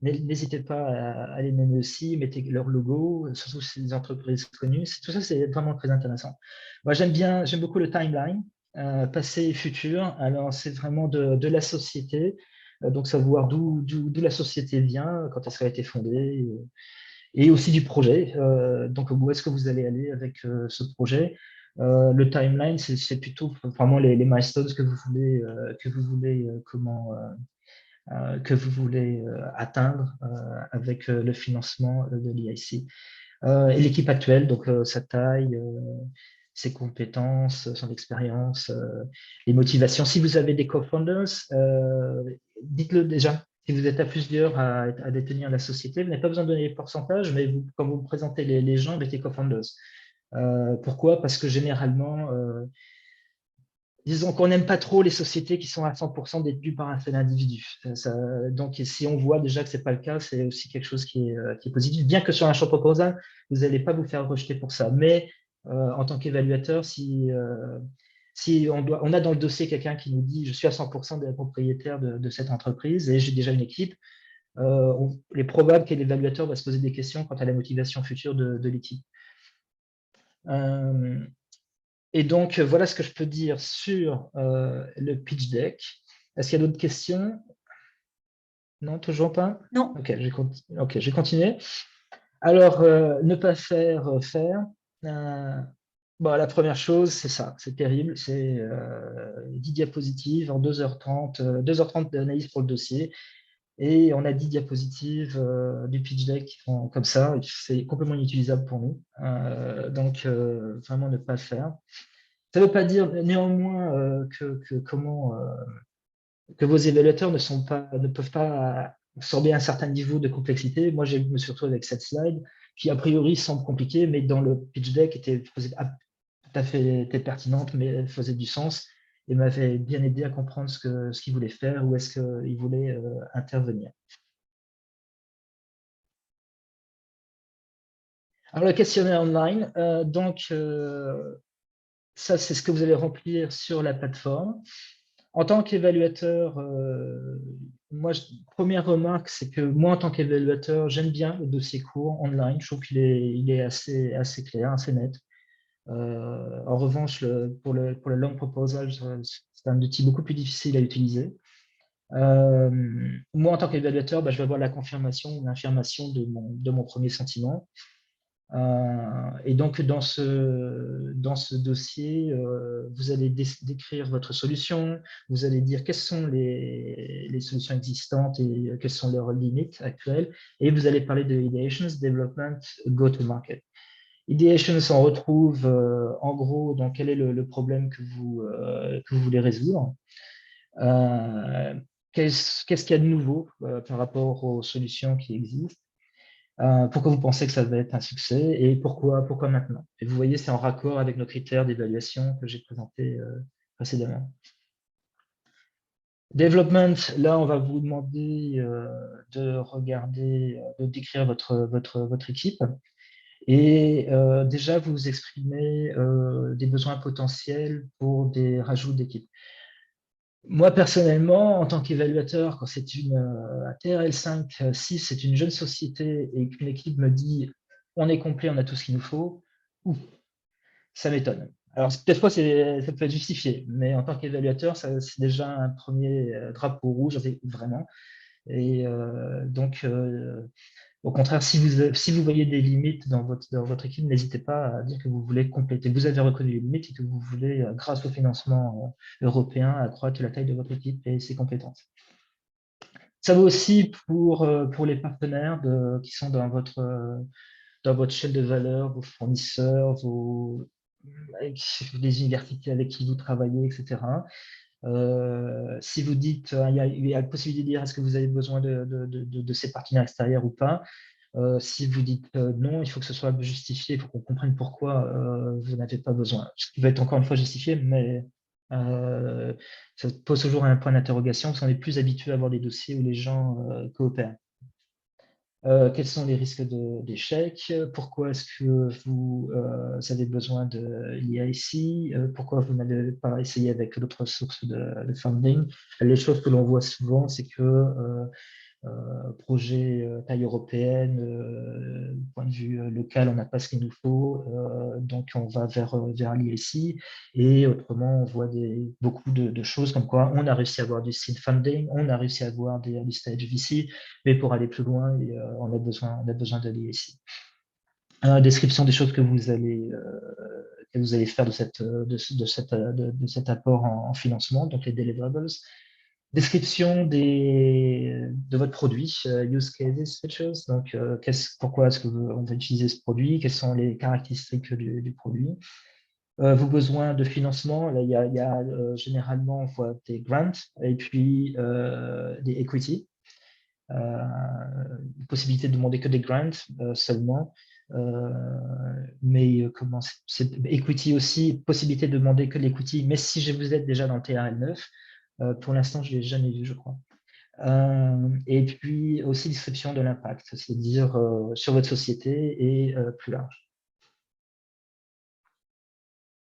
n'hésitez pas à les nommer aussi, mettez leur logo, surtout si c'est des entreprises connues. Tout ça, c'est vraiment très intéressant. Moi, j'aime beaucoup le timeline, passé et futur. Alors, c'est vraiment de la société, donc savoir d'où la société vient, quand est-ce qu'elle a été fondée, et aussi du projet. Donc, où est-ce que vous allez aller avec ce projet? Le timeline, c'est plutôt vraiment les milestones que vous voulez atteindre avec le financement de l'IIC. Et l'équipe actuelle, donc sa taille, ses compétences, son expérience, les motivations. Si vous avez des co-founders, dites-le déjà. Si vous êtes à plusieurs à détenir la société, vous n'avez pas besoin de donner les pourcentages, mais quand vous présentez les gens, mettez co-founders. Pourquoi? Parce que généralement, disons qu'on n'aime pas trop les sociétés qui sont à 100% détenues par un seul individu. Donc, si on voit déjà que ce n'est pas le cas, c'est aussi quelque chose qui est positif. Bien que sur un champ proposal, vous n'allez pas vous faire rejeter pour ça. Mais en tant qu'évaluateur, si on a dans le dossier quelqu'un qui nous dit « je suis à 100% des propriétaires de cette entreprise et j'ai déjà une équipe », il est probable que l'évaluateur va se poser des questions quant à la motivation future de l'équipe. Et donc, voilà ce que je peux dire sur le pitch deck. Est-ce qu'il y a d'autres questions? Non, toujours pas? Non. Ok, je vais continuer. Alors, ne pas faire. La première chose, c'est ça, c'est terrible. C'est 10 diapositives en 2h30, 2h30 d'analyse pour le dossier. Et on a 10 diapositives du pitch deck qui font comme ça. C'est complètement inutilisable pour nous. Donc, vraiment ne pas le faire. Ça ne veut pas dire néanmoins que vos évaluateurs ne peuvent pas absorber un certain niveau de complexité. Moi, je me suis retrouvé avec cette slide qui, a priori, semble compliquée, mais dans le pitch deck était tout à fait pertinente, mais elle faisait du sens et m'avait bien aidé à comprendre ce qu'il voulait faire, où est-ce qu'il voulait intervenir. Alors, le questionnaire online, ça, c'est ce que vous allez remplir sur la plateforme. En tant qu'évaluateur, première remarque, c'est que moi, en tant qu'évaluateur, j'aime bien le dossier court online. Je trouve qu'il est assez clair, assez net. En revanche, pour le long proposal, c'est un outil beaucoup plus difficile à utiliser. Moi, en tant qu'évaluateur, je vais avoir la confirmation ou l'infirmation de mon premier sentiment. Et donc, dans ce dossier, vous allez décrire votre solution, vous allez dire quelles sont les solutions existantes et quelles sont leurs limites actuelles, et vous allez parler de Ideations, Development, Go-to-Market. Ideations, on retrouve en gros dans quel est le problème que vous voulez résoudre. Qu'est-ce qu'il y a de nouveau par rapport aux solutions qui existent? Pourquoi vous pensez que ça va être un succès et pourquoi maintenant? Et vous voyez, c'est en raccord avec nos critères d'évaluation que j'ai présentés précédemment. Development, là, on va vous demander de regarder, de décrire votre équipe et déjà vous exprimez des besoins potentiels pour des rajouts d'équipe. Moi, personnellement, en tant qu'évaluateur, quand c'est un TRL5, 6, c'est une jeune société et qu'une équipe me dit « on est complet, on a tout ce qu'il nous faut », ça m'étonne. Alors, peut-être ça peut être justifié, mais en tant qu'évaluateur, c'est déjà un premier drapeau rouge, vraiment. Et donc, au contraire, si vous voyez des limites dans votre équipe, n'hésitez pas à dire que vous voulez compléter. Vous avez reconnu les limites et que vous voulez, grâce au financement européen, accroître la taille de votre équipe et ses compétences. Ça vaut aussi pour les partenaires qui sont dans votre chaîne de valeur, vos fournisseurs, les universités avec qui vous travaillez, etc. Si vous dites, il y a la possibilité de dire est-ce que vous avez besoin de ces partenaires extérieurs ou pas. Si vous dites non, il faut que ce soit justifié, il faut qu'on comprenne pourquoi vous n'avez pas besoin. Ce qui va être encore une fois justifié, mais ça pose toujours un point d'interrogation parce qu'on est plus habitué à avoir des dossiers où les gens coopèrent. Quels sont les risques d'échec? Pourquoi est-ce que vous avez besoin de l'IIC? Pourquoi vous n'avez pas essayé avec d'autres sources de funding? Les choses que l'on voit souvent, c'est que projet taille européenne, du point de vue local, on n'a pas ce qu'il nous faut, donc on va vers l'IIC, et autrement, on voit beaucoup de choses comme quoi on a réussi à avoir du seed funding, on a réussi à avoir des early stage VC, mais pour aller plus loin, on a besoin de l'IIC. Description des choses que vous allez faire de cet apport en financement, donc les deliverables. Description de votre produit, use cases, features, donc pourquoi est-ce qu'on va utiliser ce produit, quelles sont les caractéristiques du produit. Vos besoins de financement, là, il y a généralement on voit des grants et puis des equity. Possibilité de demander que des grants seulement, mais comment c'est equity aussi, possibilité de demander que l'equity, mais si vous êtes déjà dans le TRL9, pour l'instant, je ne l'ai jamais vu, je crois. Et puis aussi description de l'impact, c'est-à-dire sur votre société et plus large.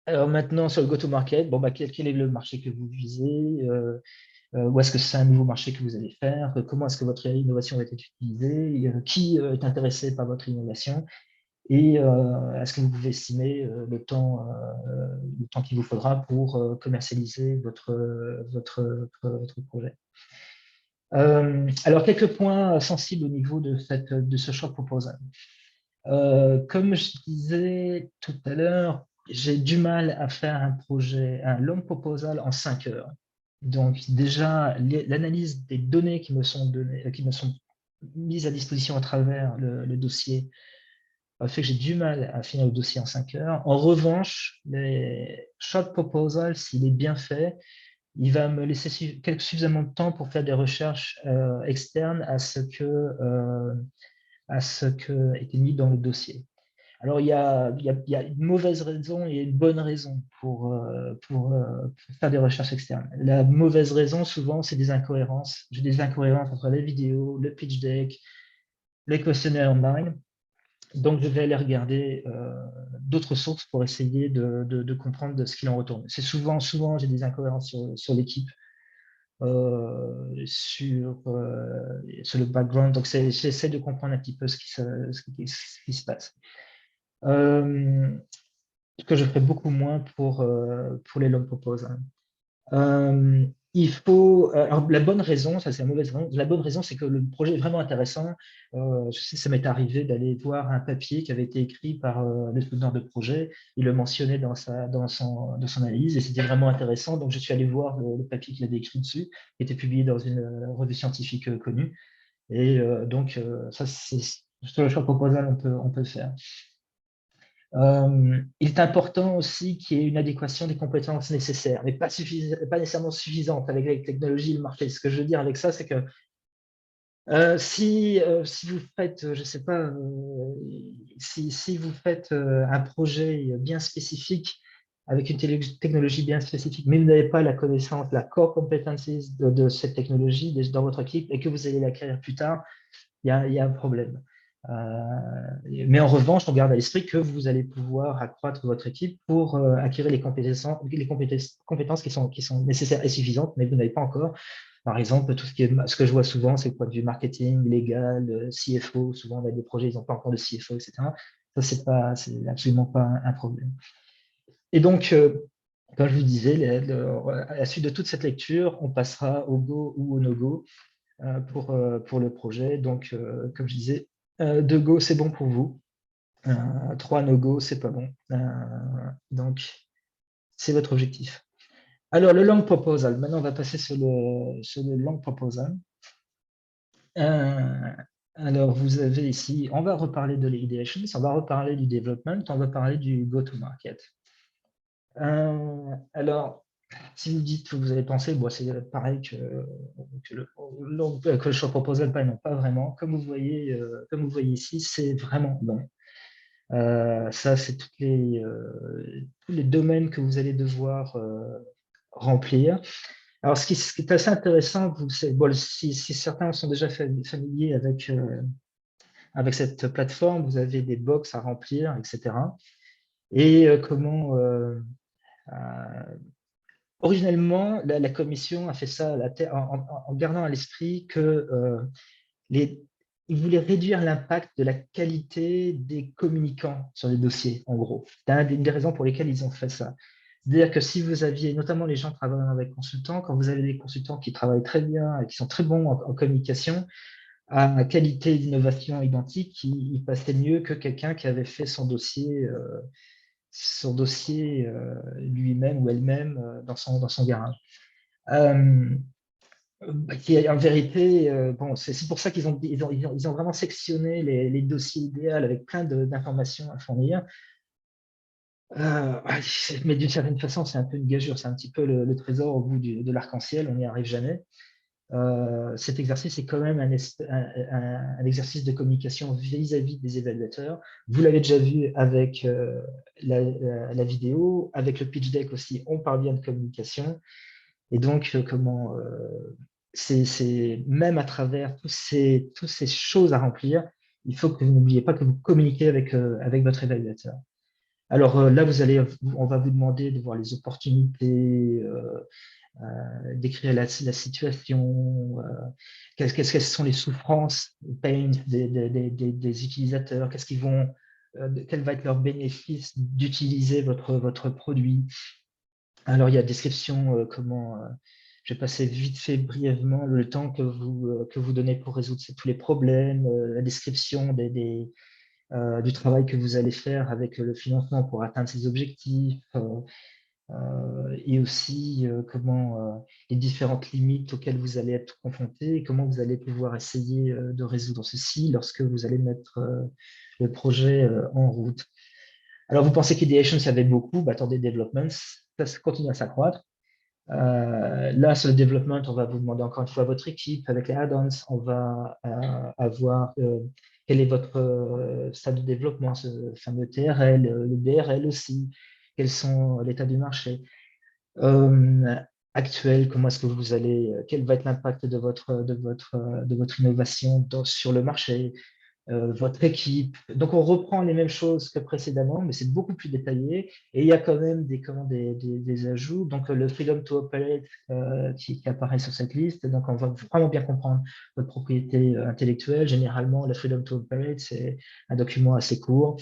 Alors maintenant, sur le go-to-market, quel est le marché que vous visez? Ou est-ce que c'est un nouveau marché que vous allez faire? Comment est-ce que votre innovation va être utilisée? Qui est intéressé par votre innovation? Et est-ce que vous pouvez estimer le temps qu'il vous faudra pour commercialiser votre projet? Alors, quelques points sensibles au niveau de ce short proposal. Comme je disais tout à l'heure, j'ai du mal à faire un long proposal en 5 heures. Donc, déjà, l'analyse des données qui me sont mises à disposition à travers le dossier fait que j'ai du mal à finir le dossier en 5 heures. En revanche, les short proposal, s'il est bien fait, il va me laisser suffisamment de temps pour faire des recherches externes à ce que était mis dans le dossier. Alors, il y a une mauvaise raison et une bonne raison pour faire des recherches externes. La mauvaise raison, souvent, c'est des incohérences. J'ai des incohérences entre les vidéos, le pitch deck, les questionnaires online. Donc, je vais aller regarder d'autres sources pour essayer de comprendre ce qu'il en retourne. C'est souvent, j'ai des incohérences sur l'équipe, sur le background. Donc, j'essaie de comprendre un petit peu ce qui se passe. Que je ferai beaucoup moins pour les long proposals. il faut. Alors, la bonne raison, ça c'est la mauvaise raison. La bonne raison, c'est que le projet est vraiment intéressant. Je sais, ça m'est arrivé d'aller voir un papier qui avait été écrit par le souteneur de projet. Il le mentionnait dans son analyse et c'était vraiment intéressant. Donc, je suis allé voir le papier qu'il avait écrit dessus, qui était publié dans une revue scientifique connue. Et donc, ça, c'est sur le choix proposal, on peut le faire. Il est important aussi qu'il y ait une adéquation des compétences nécessaires, mais pas nécessairement suffisantes avec les technologies et le marché. Ce que je veux dire avec ça, c'est que si vous faites, je sais pas, si vous faites un projet bien spécifique avec une technologie bien spécifique, mais vous n'avez pas la connaissance, la core competencies de cette technologie dans votre équipe et que vous allez l'acquérir plus tard, il y a un problème. Mais en revanche, on garde à l'esprit que vous allez pouvoir accroître votre équipe pour acquérir les compétences qui sont nécessaires et suffisantes, mais vous n'avez pas encore. Par exemple, ce que je vois souvent, c'est le point de vue marketing, légal, CFO. Souvent, on a des projets, ils n'ont pas encore de CFO, etc. Ça, c'est absolument pas un problème. Et donc, comme je vous disais, à la suite de toute cette lecture, on passera au go ou au no-go pour le projet. Donc, comme je disais, 2 go, c'est bon pour vous. 3 no-go, c'est pas bon. Donc, c'est votre objectif. Alors, le long proposal. Maintenant, on va passer sur le long proposal. Alors, vous avez ici, on va reparler de l'idéation, on va reparler du development, on va parler du go-to-market. Alors, si vous dites que vous avez pensé, bon, c'est pareil que le choix proposal, non, pas vraiment. Comme vous voyez ici, c'est vraiment long. Ça, c'est tous les domaines que vous allez devoir remplir. Alors, ce qui est assez intéressant, si certains sont déjà familiers avec cette plateforme, vous avez des box à remplir, etc. Et originellement, la commission a fait ça en gardant à l'esprit que ils voulaient réduire l'impact de la qualité des communicants sur les dossiers, en gros. C'est une des raisons pour lesquelles ils ont fait ça. C'est-à-dire que si vous aviez, notamment les gens travaillant avec consultants, quand vous avez des consultants qui travaillent très bien et qui sont très bons en communication, à qualité d'innovation identique, il passait mieux que quelqu'un qui avait fait son dossier lui-même ou elle-même dans son garage. Qui en vérité, bon, c'est pour ça qu'ils ont vraiment sectionné les dossiers idéaux avec plein d'informations à fournir. Mais d'une certaine façon, c'est un peu une gageure, c'est un petit peu le trésor au bout de l'arc-en-ciel, on n'y arrive jamais. Cet exercice est quand même un exercice de communication vis-à-vis des évaluateurs. Vous l'avez déjà vu avec la vidéo, avec le pitch deck aussi, on parle bien de communication. Et donc, c'est même à travers toutes ces choses à remplir, il faut que vous n'oubliez pas que vous communiquez avec votre évaluateur. Alors là, on va vous demander de voir les opportunités, décrire la situation, quelles sont les souffrances, les pains des utilisateurs, quel va être leur bénéfice d'utiliser votre produit. Alors, il y a description, je vais passer vite fait brièvement le temps que vous donnez pour résoudre tous les problèmes, la description du travail que vous allez faire avec le financement pour atteindre ces objectifs, et aussi les différentes limites auxquelles vous allez être confrontés et comment vous allez pouvoir essayer de résoudre ceci lorsque vous allez mettre le projet en route. Alors, vous pensez qu'Ideation, ça avait beaucoup, attendez, Development, ça continue à s'accroître. Là, sur le Development, on va vous demander encore une fois votre équipe avec les add-ons, on va avoir quel est votre stade de développement, ce fameux TRL, le BRL aussi, quels sont l'état du marché actuel, comment est-ce que quel va être l'impact de votre innovation sur le marché, votre équipe. Donc, on reprend les mêmes choses que précédemment, mais c'est beaucoup plus détaillé. Et il y a quand même des ajouts. Donc, le Freedom to Operate qui apparaît sur cette liste. Donc, on va vraiment bien comprendre votre propriété intellectuelle. Généralement, le Freedom to Operate, c'est un document assez court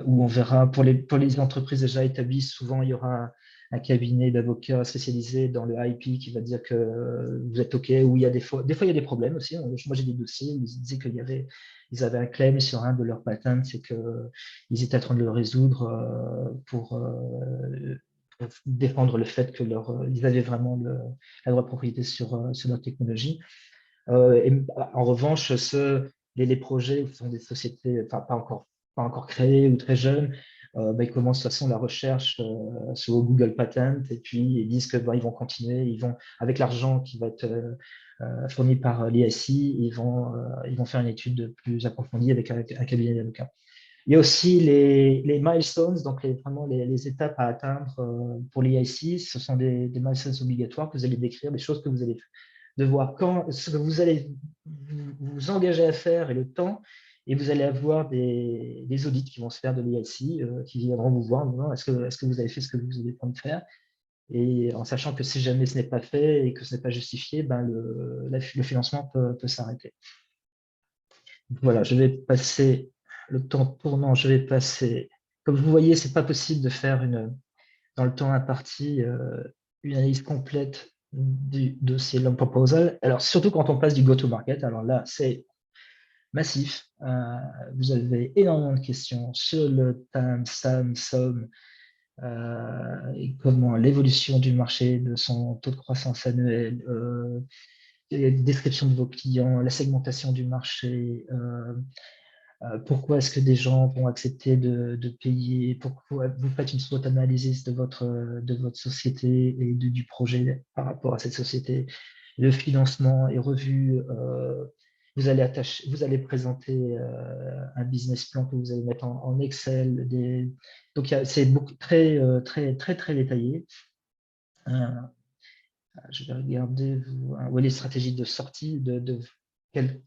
où on verra, pour les entreprises déjà établies, souvent, il y aura un cabinet d'avocats spécialisé dans le IP qui va dire que vous êtes OK, ou il y a des fois il y a des problèmes aussi. Moi, j'ai des dossiers où ils disaient ils avaient un claim sur un de leurs patents, c'est qu'ils étaient en train de le résoudre pour défendre le fait que ils avaient vraiment la droit de propriété sur leur technologie. Et en revanche, les projets où ce sont des sociétés pas encore créées ou très jeunes, ils commencent de toute façon la recherche sur Google Patent et puis ils disent que ils vont continuer, avec l'argent qui va être fourni par l'ISI, ils vont faire une étude plus approfondie avec un cabinet d'avocats. Il y a aussi les milestones, donc vraiment les étapes à atteindre pour l'ISI. Ce sont des milestones obligatoires que vous allez décrire, des choses que vous allez devoir, ce que vous allez vous engager à faire et le temps, et vous allez avoir des audits qui vont se faire de l'ISI, qui viendront vous voir, est-ce que vous avez fait ce que vous avez besoin de faire? Et en sachant que si jamais ce n'est pas fait et que ce n'est pas justifié, le financement peut s'arrêter. Voilà, je vais passer le temps tournant, je vais passer. Comme vous voyez, ce n'est pas possible de faire dans le temps imparti une analyse complète du dossier Long Proposal. Alors, surtout quand on passe du go-to-market, alors là, c'est massif. Vous avez énormément de questions sur le time, SAM, et comment l'évolution du marché, de son taux de croissance annuel, description de vos clients, la segmentation du marché, pourquoi est-ce que des gens vont accepter de payer, pourquoi vous faites une SWOT analysis de votre société et du projet par rapport à cette société. Le financement est revu, vous allez présenter un business plan que vous allez mettre en Excel. Donc, c'est très, très, très, très détaillé. Je vais regarder les stratégies de sortie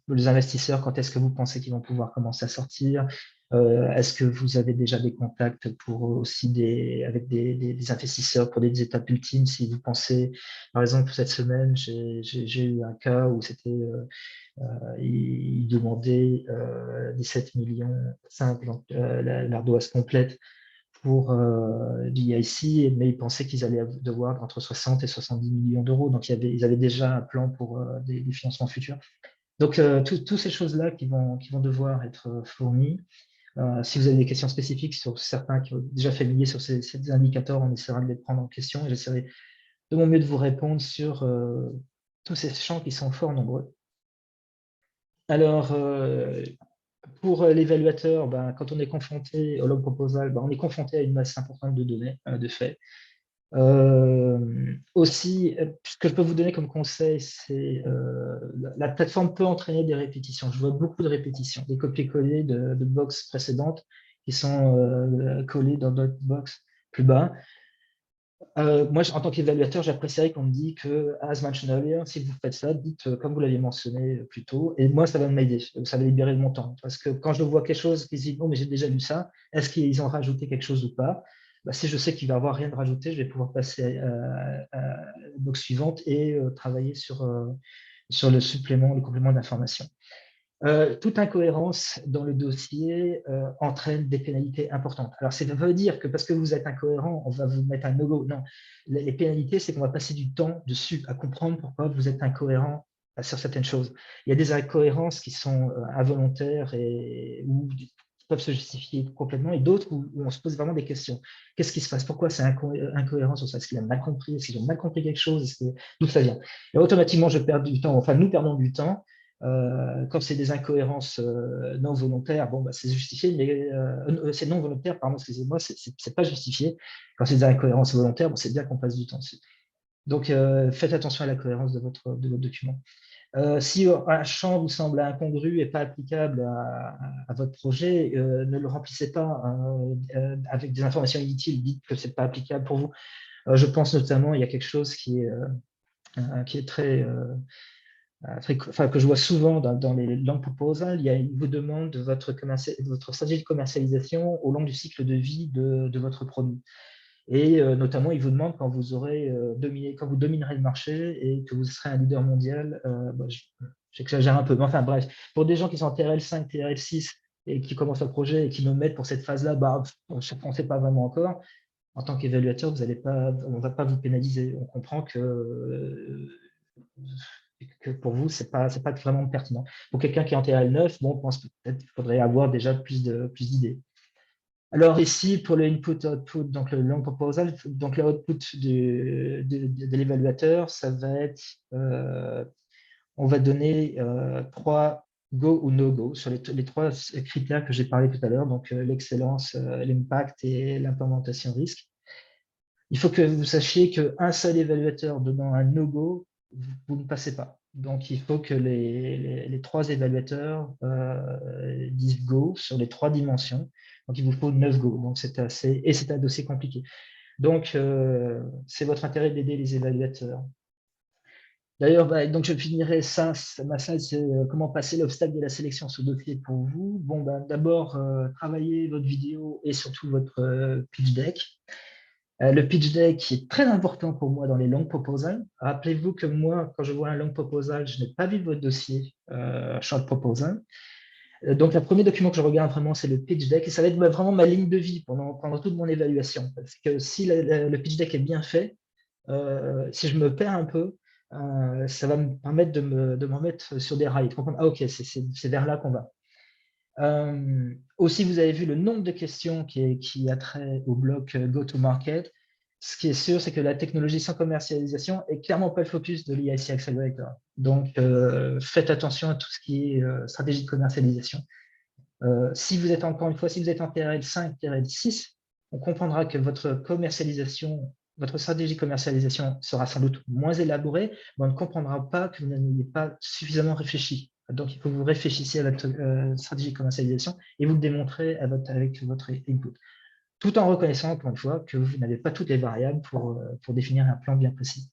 les investisseurs, quand est-ce que vous pensez qu'ils vont pouvoir commencer à sortir? Est-ce que vous avez déjà des contacts avec des investisseurs pour des étapes ultimes? Si vous pensez, par exemple, cette semaine, j'ai eu un cas où ils demandaient 17 millions 5, donc l'ardoise complète pour l'IIC, mais ils pensaient qu'ils allaient devoir entre 60 et 70 millions d'euros. Donc, ils avaient déjà un plan pour des financements futurs. Donc, toutes ces choses-là qui vont devoir être fournies. Si vous avez des questions spécifiques sur certains qui ont déjà familiers sur ces indicateurs, on essaiera de les prendre en question et j'essaierai de mon mieux de vous répondre sur tous ces champs qui sont fort nombreux. Alors, pour l'évaluateur, quand on est confronté au Long Proposal, on est confronté à une masse importante de données, de faits. Aussi, ce que je peux vous donner comme conseil, c'est la plateforme peut entraîner des répétitions. Je vois beaucoup de répétitions, des copier-coller de box précédentes qui sont collées dans d'autres box plus bas. Moi, en tant qu'évaluateur, j'apprécierais qu'on me dise que, as mentioned earlier, si vous faites ça, dites comme vous l'aviez mentionné plus tôt, et moi, ça va m'aider, ça va libérer mon temps. Parce que quand je vois quelque chose qui se dit, non, mais j'ai déjà lu ça, est-ce qu'ils ont rajouté quelque chose ou pas? Si je sais qu'il va y avoir rien de rajouté, je vais pouvoir passer à la box suivante et travailler sur le supplément, le complément d'information. Toute incohérence dans le dossier entraîne des pénalités importantes. Alors, ça veut dire que parce que vous êtes incohérent, on va vous mettre un no-go. Non, les pénalités, c'est qu'on va passer du temps dessus à comprendre pourquoi vous êtes incohérent sur certaines choses. Il y a des incohérences qui sont involontaires ou qui peuvent se justifier complètement, et d'autres où on se pose vraiment des questions. Qu'est-ce qui se passe? Pourquoi c'est incohérent sur ça? Est-ce qu'il a mal compris? Est-ce qu'ils ont mal compris quelque chose? D'où ça vient? Et automatiquement, je perds du temps, enfin, nous perdons du temps. Quand c'est des incohérences non volontaires, c'est justifié, mais c'est non volontaire, pardon, excusez-moi, c'est pas justifié. Quand c'est des incohérences volontaires, c'est bien qu'on passe du temps dessus. Donc, faites attention à la cohérence de votre document. Si un champ vous semble incongru et pas applicable à votre projet, ne le remplissez pas avec des informations inutiles, dites que c'est pas applicable pour vous. Je pense notamment, il y a quelque chose qui est très que je vois souvent dans les Long Proposal, il vous demande votre stratégie de commercialisation au long du cycle de vie de votre produit. Et notamment, il vous demande quand vous dominerez le marché et que vous serez un leader mondial. J'exagère un peu, mais enfin bref, pour des gens qui sont en TRL5, TRL6 et qui commencent le projet et qui me mettent pour cette phase-là, on ne sait pas vraiment encore. en tant qu'évaluateur, on ne va pas vous pénaliser. On comprend que pour vous, ce n'est pas vraiment pertinent. Pour quelqu'un qui est en TL9, bon, on pense peut-être qu'il faudrait avoir déjà plus d'idées. Alors ici, pour le input-output, donc le long proposal, donc le output de l'évaluateur, ça va être, on va donner 3 go ou no go sur les 3 critères que j'ai parlé tout à l'heure, donc l'excellence, l'impact et l'implémentation risque. Il faut que vous sachiez qu'un seul évaluateur donnant un no-go, vous ne passez pas. Donc, il faut que les 3 évaluateurs disent go sur les 3 dimensions. Donc, il vous faut 9 go. Donc, c'est un dossier compliqué. Donc, c'est votre intérêt d'aider les évaluateurs. D'ailleurs, donc je finirai ma slide, c'est comment passer l'obstacle de la sélection sur dossier pour vous. Bon, d'abord, travaillez votre vidéo et surtout votre pitch deck. Le pitch deck est très important pour moi dans les long proposals. Rappelez-vous que moi, quand je vois un long proposal, je n'ai pas vu votre dossier short proposal. Donc, le premier document que je regarde vraiment, c'est le pitch deck. Et ça va être vraiment ma ligne de vie pendant toute mon évaluation. Parce que si le pitch deck est bien fait, si je me perds un peu, ça va me permettre de me remettre sur des rails, de comprendre, ah ok, c'est vers là qu'on va. Aussi, vous avez vu le nombre de questions qui a trait au bloc Go-to-Market. Ce qui est sûr, c'est que la technologie sans commercialisation est clairement pas le focus de l'EIC Accelerator. Donc, faites attention à tout ce qui est stratégie de commercialisation. Si vous êtes encore une fois, si vous êtes en TRL 5, TRL 6, on comprendra que votre stratégie de commercialisation sera sans doute moins élaborée, mais on ne comprendra pas que vous n'ayez pas suffisamment réfléchi. Donc, il faut que vous réfléchissiez à votre stratégie de commercialisation et vous le démontrez avec votre input, tout en reconnaissant, encore une fois, que vous n'avez pas toutes les variables pour définir un plan bien précis.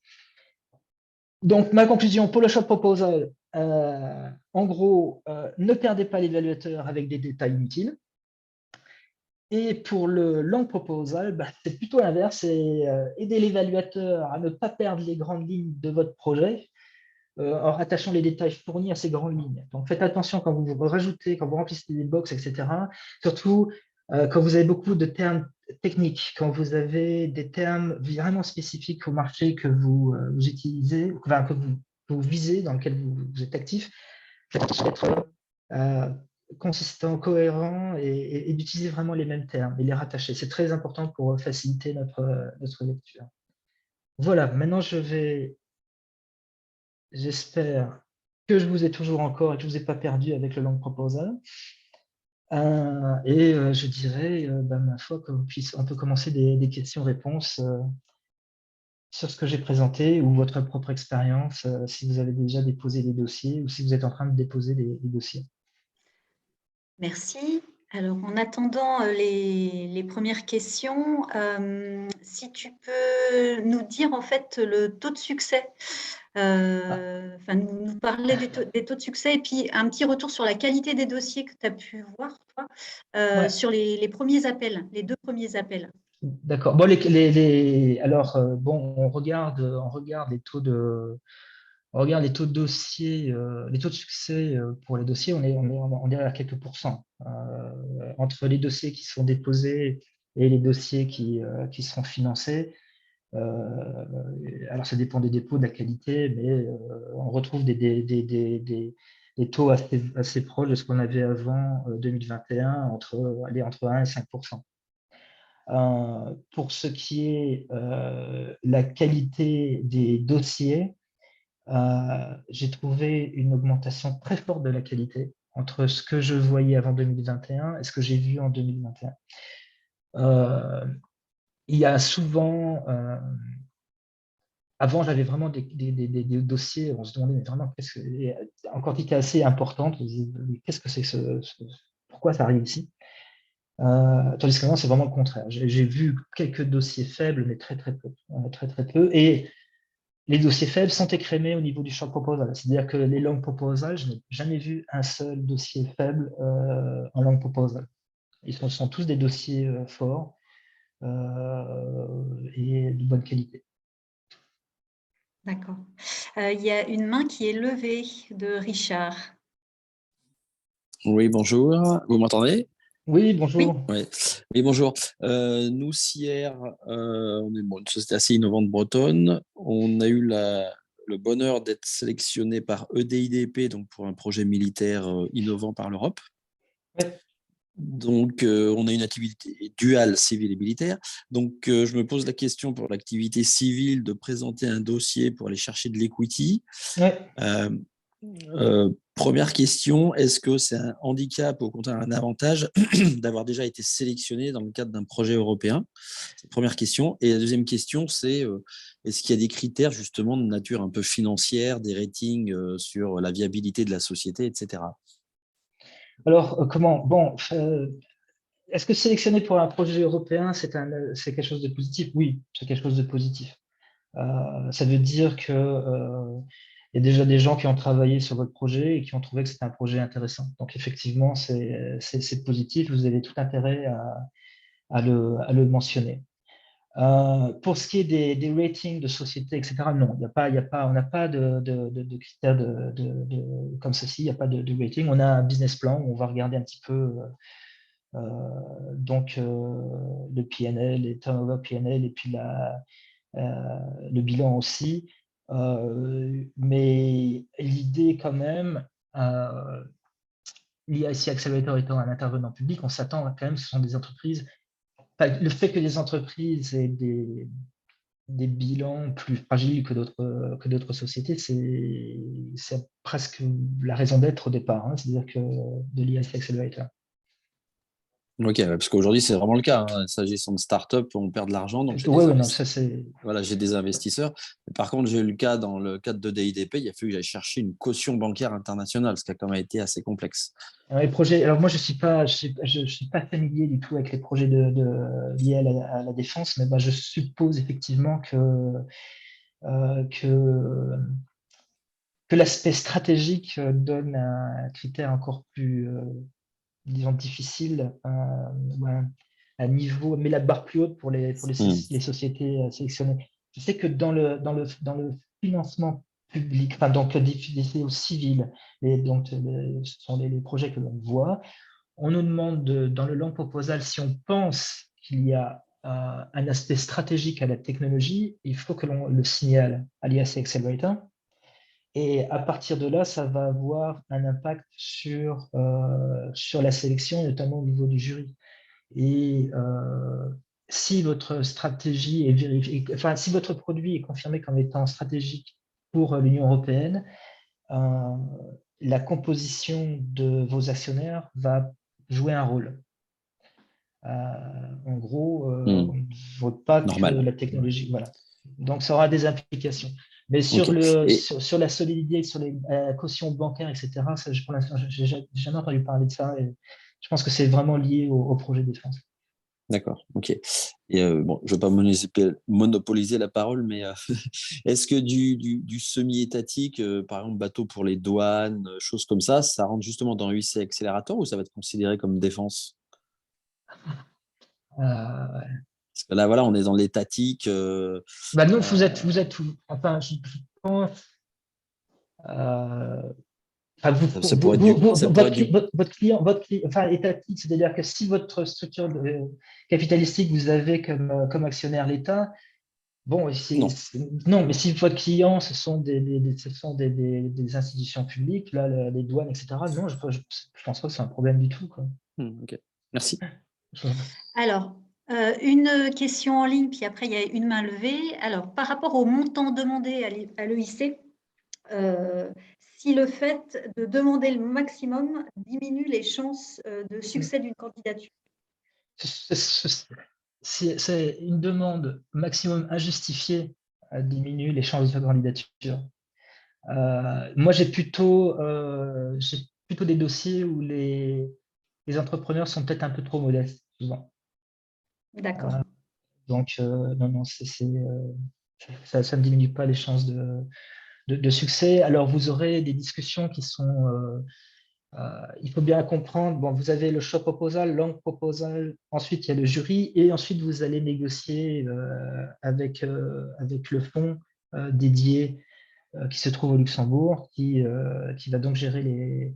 Donc, ma conclusion pour le short proposal, en gros, ne perdez pas l'évaluateur avec des détails inutiles. Et pour le long proposal, c'est plutôt l'inverse, c'est aider l'évaluateur à ne pas perdre les grandes lignes de votre projet en rattachant les détails fournis à ces grandes lignes. Donc, faites attention quand vous rajoutez, quand vous remplissez des box, etc. Surtout quand vous avez beaucoup de termes techniques, quand vous avez des termes vraiment spécifiques au marché que vous utilisez, enfin, que vous visez, dans lequel vous êtes actif, faites attention d'être consistant, cohérent et d'utiliser vraiment les mêmes termes et les rattacher. C'est très important pour faciliter notre lecture. Voilà, maintenant j'espère que je vous ai toujours encore et que je ne vous ai pas perdu avec le long proposal. Je dirais, ma foi, qu'on peut commencer des questions-réponses sur ce que j'ai présenté ou votre propre expérience, si vous avez déjà déposé des dossiers ou si vous êtes en train de déposer des dossiers. Merci. Alors, en attendant les premières questions, si tu peux nous dire en fait le taux de succès, nous parler des taux de succès et puis un petit retour sur la qualité des dossiers que tu as pu voir, toi, Ouais. sur les premiers appels, les 2 premiers appels. D'accord. Bon, on regarde les taux de dossiers, les taux de succès pour les dossiers, on est à quelques pourcents. Entre les dossiers qui sont déposés et les dossiers qui seront financés. Alors, ça dépend des dépôts, de la qualité, mais on retrouve des taux assez proches de ce qu'on avait avant 2021, entre 1 et 5%. Pour ce qui est la qualité des dossiers, j'ai trouvé une augmentation très forte de la qualité entre ce que je voyais avant 2021 et ce que j'ai vu en 2021. Il y a souvent, avant j'avais vraiment des dossiers, on se demandait mais vraiment en quantité assez importante, qu'est-ce que c'est pourquoi ça arrive ici? Tandis que maintenant, c'est vraiment le contraire. J'ai vu quelques dossiers faibles, mais très peu. Très peu. Et les dossiers faibles sont écrémés au niveau du short proposal. C'est-à-dire que les long proposal, je n'ai jamais vu un seul dossier faible en long proposal. Ils sont tous des dossiers forts et de bonne qualité. D'accord. Il y a une main qui est levée de Richard. Oui, bonjour. Vous m'entendez? Oui, bonjour. Ouais. Oui, bonjour. Nous, Sierre, on est une société assez innovante bretonne. On a eu le bonheur d'être sélectionné par EDIDP, donc pour un projet militaire innovant par l'Europe. Ouais. Donc, on a une activité duale civile et militaire. Donc, je me pose la question pour l'activité civile de présenter un dossier pour aller chercher de l'equity. Ouais. Première question, est-ce que c'est un handicap ou au contraire un avantage d'avoir déjà été sélectionné dans le cadre d'un projet européen? C'est la première question. Et la deuxième question, c'est est-ce qu'il y a des critères justement de nature un peu financière, des ratings sur la viabilité de la société, etc. Alors, comment? Bon, est-ce que sélectionner pour un projet européen, c'est quelque chose de positif? Oui, c'est quelque chose de positif. Ça veut dire que il y a déjà des gens qui ont travaillé sur votre projet et qui ont trouvé que c'était un projet intéressant. Donc, effectivement, c'est positif. Vous avez tout intérêt à le mentionner. Pour ce qui est des ratings de société, etc., non, on n'a pas de critères comme ceci, il n'y a pas de rating. On a un business plan où on va regarder un petit peu le PNL, les turnover PNL et puis le bilan aussi. Mais l'idée quand même, l'IIC Accelerator étant un intervenant public, on s'attend quand même, ce sont des entreprises. Le fait que les entreprises aient des bilans plus fragiles que d'autres sociétés, c'est presque la raison d'être au départ, hein, c'est-à-dire que de l'IIC Accelerator. Ok, parce qu'aujourd'hui, c'est vraiment le cas, hein. S'agissant de start-up, on perd de l'argent. Donc, Oui, non, ça c'est. Voilà, j'ai des investisseurs. Mais par contre, j'ai eu le cas dans le cadre de DIDP, il a fallu que j'aille chercher une caution bancaire internationale, ce qui a quand même été assez complexe. Les projets, alors moi, je suis pas familier du tout avec les projets liés à la défense, mais je suppose effectivement que l'aspect stratégique donne un critère encore plus, disons, difficile, un niveau, mais la barre plus haute pour les sociétés sélectionnées. Je sais que dans le financement public, enfin, donc des au civil, donc ce sont les projets que l'on voit, on nous demande dans le long proposal, si on pense qu'il y a un aspect stratégique à la technologie, il faut que l'on le signale à l'IAC Accelerator. Et à partir de là, ça va avoir un impact sur la sélection, notamment au niveau du jury. Et si votre stratégie est vérifiée, enfin, si votre produit est confirmé comme étant stratégique pour l'Union européenne, la composition de vos actionnaires va jouer un rôle. En gros, on ne vote pas Normal. que la technologie. Voilà. Donc, ça aura des implications. Mais sur, sur la solidité, sur les cautions bancaires, etc., ça, pour l'instant, je n'ai jamais entendu parler de ça. Et je pense que c'est vraiment lié au projet de défense. D'accord, ok. Et bon, je ne veux pas monopoliser la parole, mais est-ce que du semi-étatique, par exemple bateau pour les douanes, choses comme ça rentre justement dans l'UIC Accelerator ou ça va être considéré comme défense? Parce que là, voilà, on est dans l'étatique. Non, vous êtes où? Enfin, je pense. Votre client, enfin, étatique, c'est-à-dire que si votre structure capitalistique, vous avez comme actionnaire l'État, bon, non, mais si votre client, ce sont des institutions publiques, là, les douanes, etc., non, je ne pense pas que c'est un problème du tout, quoi. Ok, merci. Alors, une question en ligne, puis après, il y a une main levée. Alors, par rapport au montant demandé à l'EIC, si le fait de demander le maximum diminue les chances de succès d'une candidature. C'est une demande maximum injustifiée à diminuer les chances de candidature. Moi, j'ai plutôt des dossiers où les entrepreneurs sont peut-être un peu trop modestes, souvent. D'accord. Donc, non, ça ne diminue pas les chances de succès. Alors, vous aurez des discussions qui sont... il faut bien comprendre, bon, vous avez le short proposal, long proposal, ensuite il y a le jury, et ensuite vous allez négocier avec le fonds dédié qui se trouve au Luxembourg, qui va donc gérer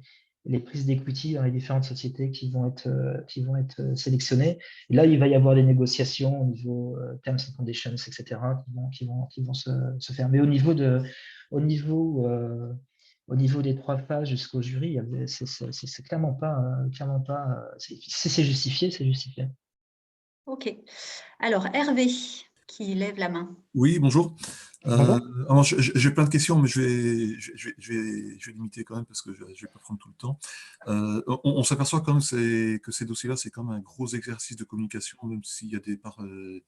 les prises d'equity dans les différentes sociétés qui vont être sélectionnées. Et là, il va y avoir des négociations au niveau terms and conditions, etc., qui vont se faire. Mais au niveau des 3 phases jusqu'au jury, c'est clairement pas, c'est justifié, c'est justifié. OK. Alors, Hervé, qui lève la main. Oui, bonjour. Bonjour. Alors, j'ai plein de questions, mais je vais limiter quand même parce que je ne vais pas prendre tout le temps. On s'aperçoit quand même que ces dossiers-là, c'est quand même un gros exercice de communication, même s'il y a des pare-feux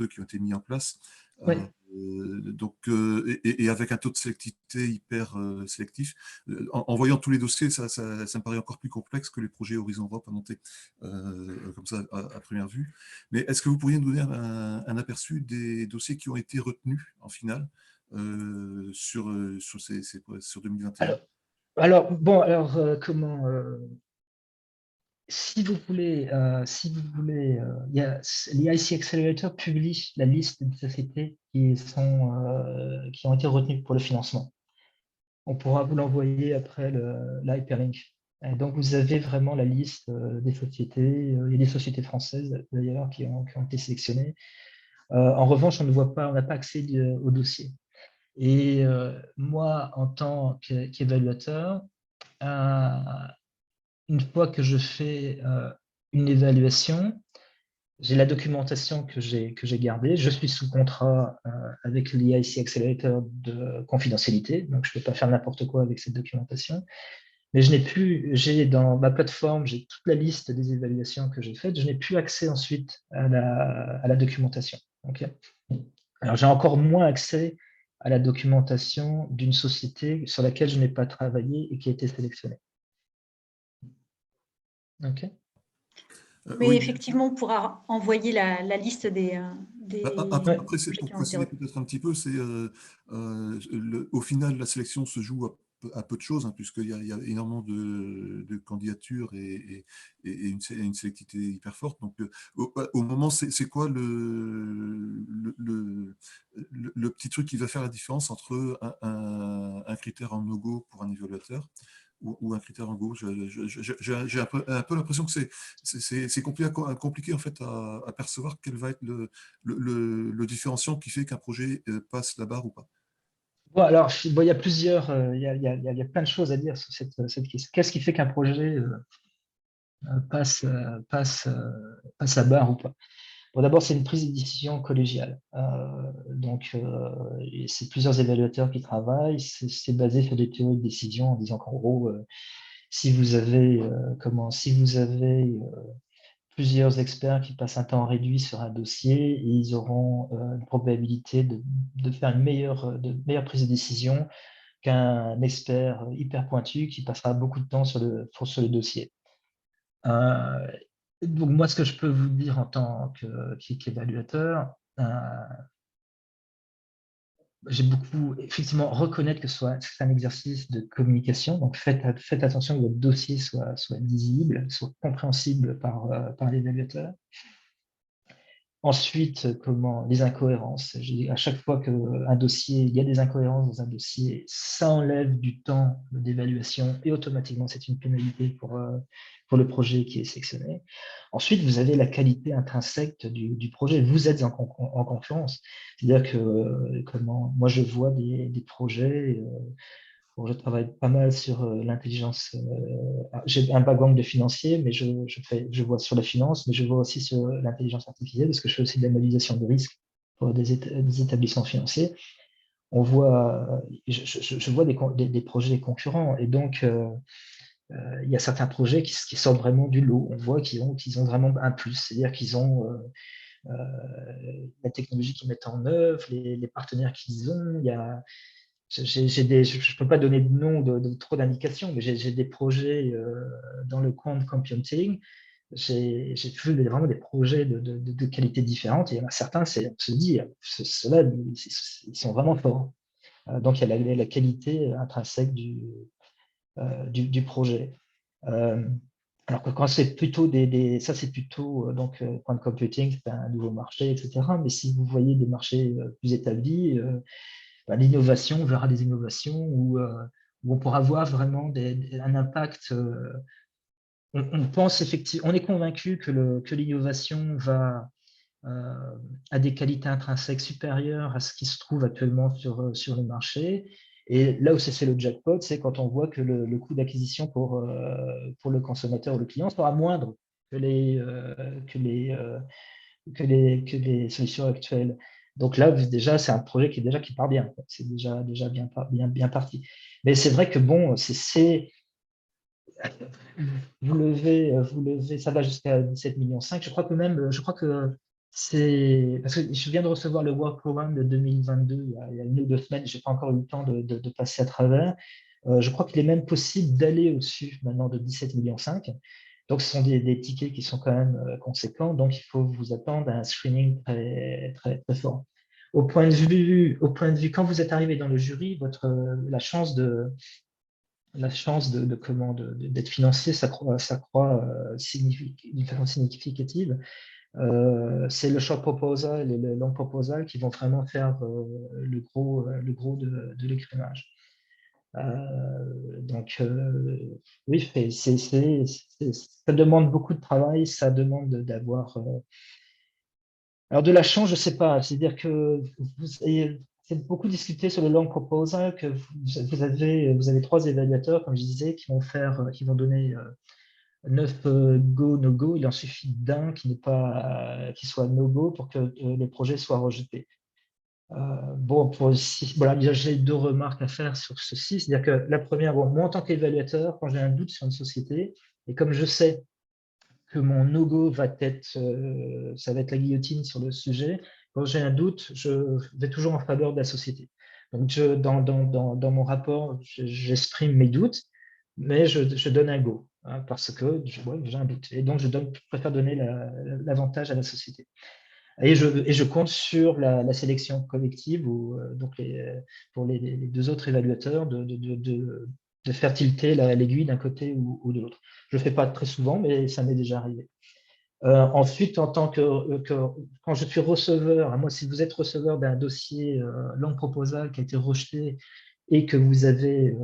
qui ont été mis en place. Oui. Et avec un taux de sélectivité hyper sélectif. En voyant tous les dossiers, ça me paraît encore plus complexe que les projets Horizon Europe à monter, comme ça, à première vue. Mais est-ce que vous pourriez nous donner un aperçu des dossiers qui ont été retenus en finale sur 2021? Si vous voulez, l'IC Accelerator publie la liste des sociétés qui ont été retenues pour le financement. On pourra vous l'envoyer après l'hyperlink. Donc, vous avez vraiment la liste des sociétés. Il y a des sociétés françaises, d'ailleurs, qui ont été sélectionnées. En revanche, on n'a pas accès au dossier. Et moi, en tant qu'évaluateur, une fois que je fais une évaluation, j'ai la documentation que j'ai gardée. Je suis sous contrat avec l'IC Accelerator de confidentialité, donc je ne peux pas faire n'importe quoi avec cette documentation. Mais j'ai dans ma plateforme, j'ai toute la liste des évaluations que j'ai faites. Je n'ai plus accès ensuite à la documentation. Okay. Alors, j'ai encore moins accès à la documentation d'une société sur laquelle je n'ai pas travaillé et qui a été sélectionnée. OK. Mais Oui. effectivement, on pourra envoyer la liste des Après, pour préciser peut-être un petit peu, au final, la sélection se joue à peu de choses, hein, puisqu'il y a énormément de candidatures et une sélectivité hyper forte. Donc, au moment, c'est quoi le petit truc qui va faire la différence entre un critère en no-go pour un évaluateur ou un critère en go? J'ai un peu l'impression que c'est compliqué en fait à percevoir quel va être le différenciant qui fait qu'un projet passe la barre ou pas. Bon, alors, il y a il y a plein de choses à dire sur cette question. Qu'est-ce qui fait qu'un projet passe la barre ou pas? Bon, d'abord, c'est une prise de décision collégiale. C'est plusieurs évaluateurs qui travaillent. C'est basé sur des théories de décision en disant qu'en gros, si vous avez plusieurs experts qui passent un temps réduit sur un dossier, et ils auront une probabilité de faire une meilleure prise de décision qu'un expert hyper pointu qui passera beaucoup de temps sur le dossier. Donc moi, ce que je peux vous dire en tant qu'évaluateur, j'ai beaucoup, effectivement, reconnaître que c'est un exercice de communication. Donc, faites attention que votre dossier soit lisible, soit compréhensible par l'évaluateur. Ensuite, les incohérences. À chaque fois il y a des incohérences dans un dossier, ça enlève du temps d'évaluation et automatiquement, c'est une pénalité pour le projet qui est sélectionné. Ensuite, vous avez la qualité intrinsèque du projet. Vous êtes en concurrence. C'est-à-dire que moi, je vois des projets. Je travaille pas mal sur l'intelligence. J'ai un background de financier, mais je vois sur la finance, mais je vois aussi sur l'intelligence artificielle, parce que je fais aussi de la modélisation de risque pour des établissements financiers. On voit, je vois des projets concurrents, et donc il y a certains projets qui sortent vraiment du lot. On voit qu'ils ont vraiment un plus, c'est-à-dire qu'ils ont la technologie qu'ils mettent en œuvre, les partenaires qu'ils ont. Il y a je ne peux pas donner de nom de trop d'indications, mais j'ai des projets dans le quant computing. J'ai vu vraiment des projets de qualité différente. Et il y en a certains, on se dit, ceux-là, ils sont vraiment forts. Donc, il y a la qualité intrinsèque du projet. Alors que quand c'est plutôt ça, c'est plutôt quant computing, c'est un nouveau marché, etc. Mais si vous voyez des marchés plus établis, l'innovation, on verra des innovations où où on pourra voir vraiment un impact. On pense effectivement, on est convaincu que l'innovation a des qualités intrinsèques supérieures à ce qui se trouve actuellement sur le marché. Et là où c'est le jackpot, c'est quand on voit que le coût d'acquisition pour le consommateur ou le client sera moindre que les solutions actuelles. Donc là, déjà, c'est un projet qui part bien. C'est déjà bien parti. Mais c'est vrai que bon, vous levez, ça va jusqu'à 17,5 millions. Je crois que c'est parce que je viens de recevoir le Work Programme de 2022 il y a 1 ou 2 semaines. Je n'ai pas encore eu le temps de passer à travers. Je crois qu'il est même possible d'aller au-dessus maintenant de 17,5 millions. Donc, ce sont des tickets qui sont quand même conséquents. Donc, il faut vous attendre à un screening très, très, très fort. Au point de vue, quand vous êtes arrivé dans le jury, la chance d'être financé s'accroît d'une façon significative. C'est le short proposal et le long proposal qui vont vraiment faire le gros de l'écrémage. Donc, oui, ça demande beaucoup de travail, ça demande d'avoir. Alors, de la chance, je ne sais pas. C'est-à-dire que vous avez beaucoup discuté sur le long proposal, que vous avez 3 évaluateurs, comme je disais, qui vont donner 9 go, no go. Il en suffit d'un qui soit no go pour que le projet soit rejeté. Bon, voilà, j'ai 2 remarques à faire sur ceci. C'est-à-dire que la première, moi en tant qu'évaluateur, quand j'ai un doute sur une société, et comme je sais que mon no-go ça va être la guillotine sur le sujet, quand j'ai un doute, je vais toujours en faveur de la société. Donc, dans mon rapport, j'exprime mes doutes, mais je donne un go, hein, parce que j'ai un doute. Et donc, je préfère donner l'avantage à la société. Et je compte sur la sélection collective donc pour les 2 autres évaluateurs de faire tilter l'aiguille d'un côté ou de l'autre. Je ne le fais pas très souvent, mais ça m'est déjà arrivé. Ensuite, en tant quand je suis receveur, moi, si vous êtes receveur d'un dossier long proposal qui a été rejeté et que vous avez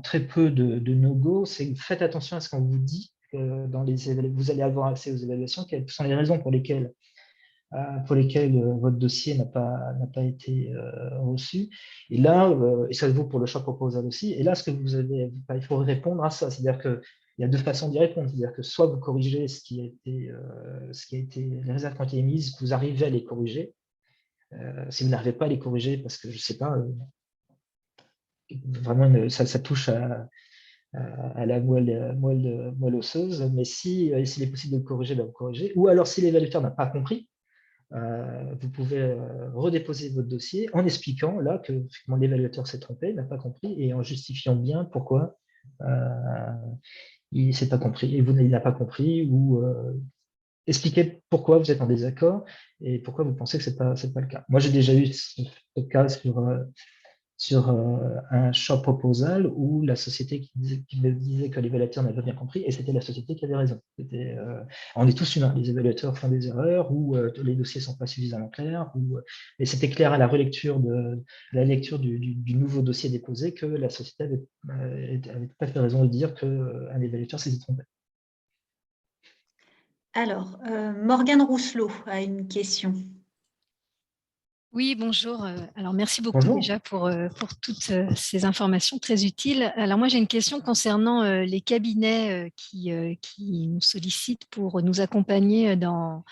très peu de no-go, faites attention à ce qu'on vous dit. Vous allez avoir accès aux évaluations, quelles sont les raisons pour lesquelles votre dossier n'a pas été reçu. Et là, et ça vaut pour le short proposal aussi, et là, il faut répondre à ça. C'est-à-dire qu'il y a 2 façons d'y répondre. C'est-à-dire que soit vous corrigez ce qui a été les réserves qui ont été émises, que vous arrivez à les corriger. Si vous n'arrivez pas à les corriger, parce que je ne sais pas, vraiment, ça touche à la moelle osseuse, mais s'il est possible de le corriger, vous corrigez. Ou alors, si l'évaluateur n'a pas compris, vous pouvez redéposer votre dossier en expliquant là que l'évaluateur s'est trompé, n'a pas compris, et en justifiant bien pourquoi il ne s'est pas compris, et il n'a pas compris, ou expliquer pourquoi vous êtes en désaccord et pourquoi vous pensez que ce n'est pas le cas. Moi, j'ai déjà eu ce cas sur un short proposal où la société qui me disait que l'évaluateur n'avait pas bien compris, et c'était la société qui avait raison. On est tous humains, les évaluateurs font des erreurs, ou les dossiers ne sont pas suffisamment clairs, et c'était clair à la lecture du nouveau dossier déposé que la société avait tout à fait raison de dire qu'un évaluateur s'était trompé. Alors, Morgane Rousselot a une question. Oui, bonjour. Alors, merci beaucoup Bonjour. déjà pour toutes ces informations très utiles. Alors, moi, j'ai une question concernant les cabinets qui nous sollicitent pour nous accompagner dans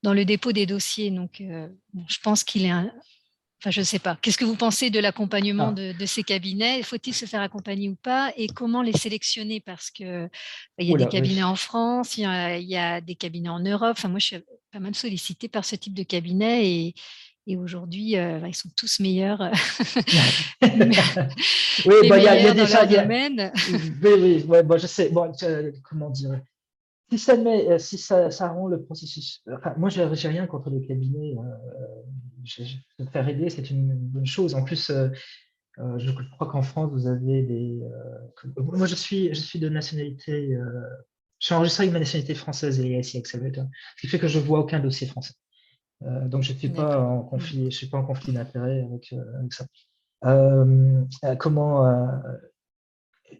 le dépôt des dossiers. Donc, je pense qu'il est enfin, je ne sais pas. Qu'est-ce que vous pensez de l'accompagnement de ces cabinets? Faut-il se faire accompagner ou pas? Et comment les sélectionner? Parce qu'il y a des cabinets en France, il y a des cabinets en Europe. Enfin, moi, je suis pas mal sollicitée par ce type de cabinet et aujourd'hui, ils sont tous meilleurs. Oui, il y a dans leur domaine. Oui, je sais. Bon, comment dire? Si ça rend le processus. Enfin, moi, j'ai rien contre les cabinets. Se faire aider, c'est une bonne chose. En plus, je crois qu'en France, vous avez des. Moi, je suis de nationalité. Je suis enregistré avec ma nationalité française et ici Accelerator, ce qui fait que je vois aucun dossier français. Donc, je ne suis pas en conflit. Je suis pas en conflit d'intérêt avec ça.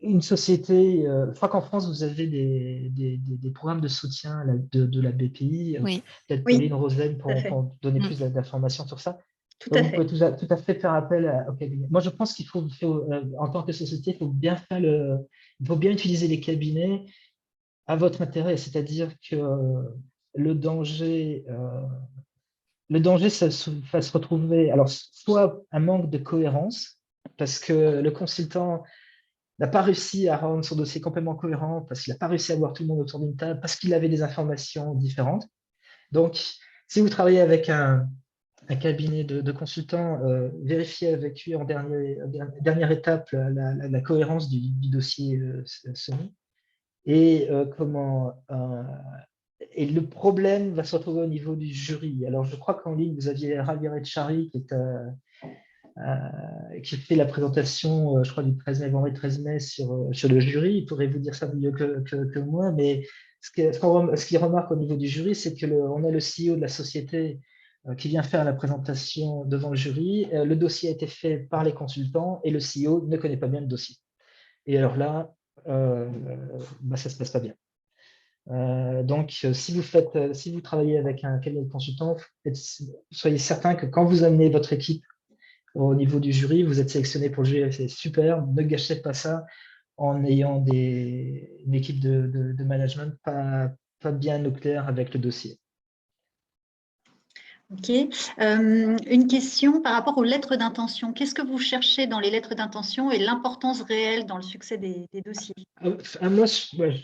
une société, je crois qu'en France, vous avez des programmes de soutien de la BPI. Oui. Peut-être Oui, Pauline Roselaine tout à fait. pour donner plus d'informations sur ça. Tout Donc, à vous fait. pouvez tout à fait faire appel au cabinet. Moi, je pense qu'il faut, en tant que société, il faut bien utiliser les cabinets à votre intérêt. C'est-à-dire que le danger, ça va se retrouver, alors, soit un manque de cohérence, parce que le consultant n'a pas réussi à rendre son dossier complètement cohérent, parce qu'il n'a pas réussi à avoir tout le monde autour d'une table, parce qu'il avait des informations différentes. Donc, si vous travaillez avec un cabinet de consultants, vérifiez avec lui en dernière étape la cohérence du dossier soumis. Et et le problème va se retrouver au niveau du jury. Alors, je crois qu'en ligne, vous aviez Javier Etchari qui fait la présentation, je crois, du 13 mai, vendredi 13 mai sur le jury. Il pourrait vous dire ça mieux que moi, mais ce qu'il remarque au niveau du jury, c'est qu'on a le CEO de la société qui vient faire la présentation devant le jury. Le dossier a été fait par les consultants et le CEO ne connaît pas bien le dossier. Et alors là, ça ne se passe pas bien. Donc, si vous travaillez avec un cabinet de consultants, soyez certain que quand vous amenez votre équipe au niveau du jury, vous êtes sélectionné pour le jury, c'est super, ne gâchez pas ça en ayant une équipe de management pas bien au clair avec le dossier. OK. Une question par rapport aux lettres d'intention. Qu'est-ce que vous cherchez dans les lettres d'intention et l'importance réelle dans le succès des dossiers? Moi,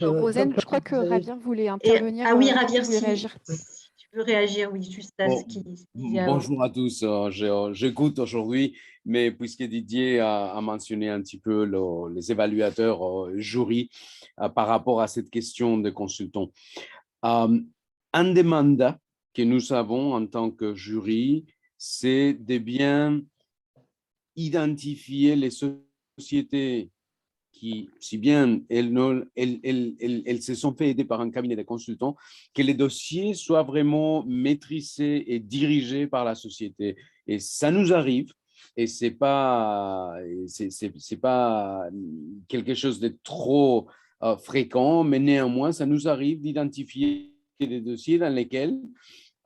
Rosane, je crois que Ravir voulait Et, intervenir. ah oui, il Ravir, voulait si réagir. tu veux réagir, oui, juste à ce qu'il disait avant. Bonjour à tous. J'écoute aujourd'hui, mais puisque Didier a mentionné un petit peu les évaluateurs jury par rapport à cette question de consultants. Un des mandats que nous avons en tant que jury, c'est de bien identifier les sociétés qui, si bien elles se sont fait aider par un cabinet de consultants, que les dossiers soient vraiment maîtrisés et dirigés par la société. Et ça nous arrive, et c'est pas quelque chose de trop fréquent, mais néanmoins, ça nous arrive d'identifier des dossiers dans lesquels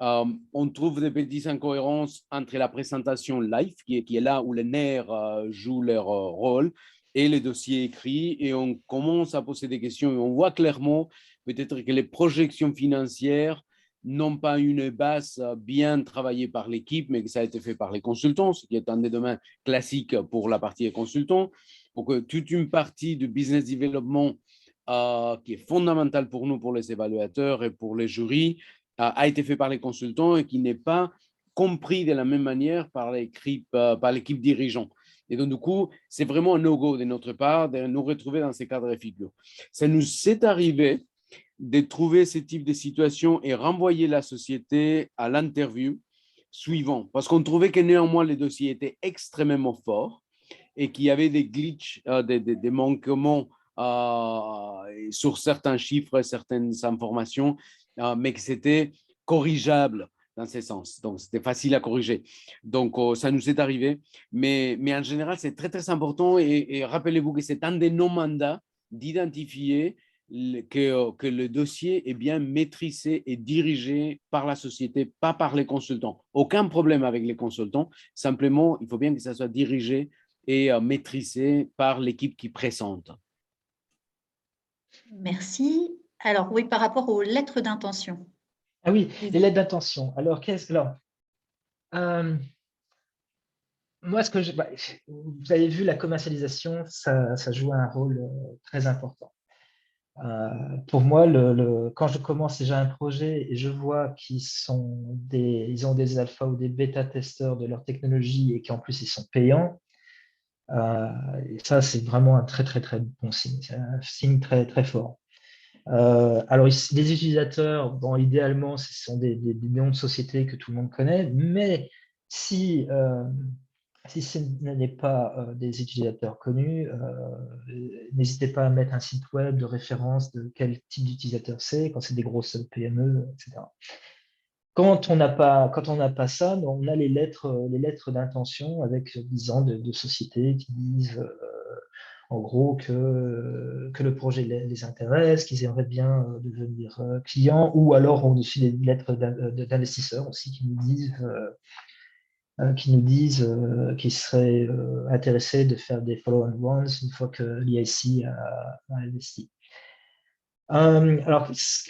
on trouve des petites incohérences entre la présentation live, qui est là où les nerfs jouent leur rôle, et le dossier écrit, et on commence à poser des questions, et on voit clairement peut-être que les projections financières n'ont pas une base bien travaillée par l'équipe, mais que ça a été fait par les consultants, ce qui est un des domaines classiques pour la partie des consultants. Donc, toute une partie du business development qui est fondamentale pour nous, pour les évaluateurs et pour les jurys, a été fait par les consultants et qui n'est pas compris de la même manière par l'équipe dirigeante. Et donc, du coup, c'est vraiment un no-go de notre part de nous retrouver dans ces cadres de figure. Ça nous est arrivé de trouver ce type de situation et renvoyer la société à l'interview suivant, parce qu'on trouvait que néanmoins les dossiers étaient extrêmement forts et qu'il y avait des glitches, des manquements sur certains chiffres, certaines informations, mais que c'était corrigeable dans ce sens. Donc, c'était facile à corriger. Donc, ça nous est arrivé. Mais en général, c'est très, très important. Et rappelez-vous que c'est un de nos mandats d'identifier que le dossier est bien maîtrisé et dirigé par la société, pas par les consultants. Aucun problème avec les consultants. Simplement, il faut bien que ça soit dirigé et maîtrisé par l'équipe qui présente. Merci. Alors, oui, par rapport aux lettres d'intention. Ah oui, les lettres d'intention. Alors, moi, vous avez vu, la commercialisation, ça joue un rôle très important. Pour moi, quand je commence déjà un projet et je vois qu'ils ont des alpha ou des bêta-testeurs de leur technologie et qu'en plus ils sont payants, et ça, c'est vraiment un très, très, très bon signe. C'est un signe très, très fort. Alors, les utilisateurs, bon, idéalement, ce sont des noms de sociétés que tout le monde connaît, mais si ce n'est pas des utilisateurs connus, n'hésitez pas à mettre un site web de référence de quel type d'utilisateur c'est, quand c'est des grosses PME, etc. Quand on n'a pas ça, on a les lettres d'intention avec 10 ans de sociétés qui disent en gros que le projet les intéresse, qu'ils aimeraient bien devenir clients, ou alors on reçu des lettres d'investisseurs aussi qui nous disent qu'ils seraient intéressés de faire des follow-on rounds une fois que l'IIC a investi. Alors, ce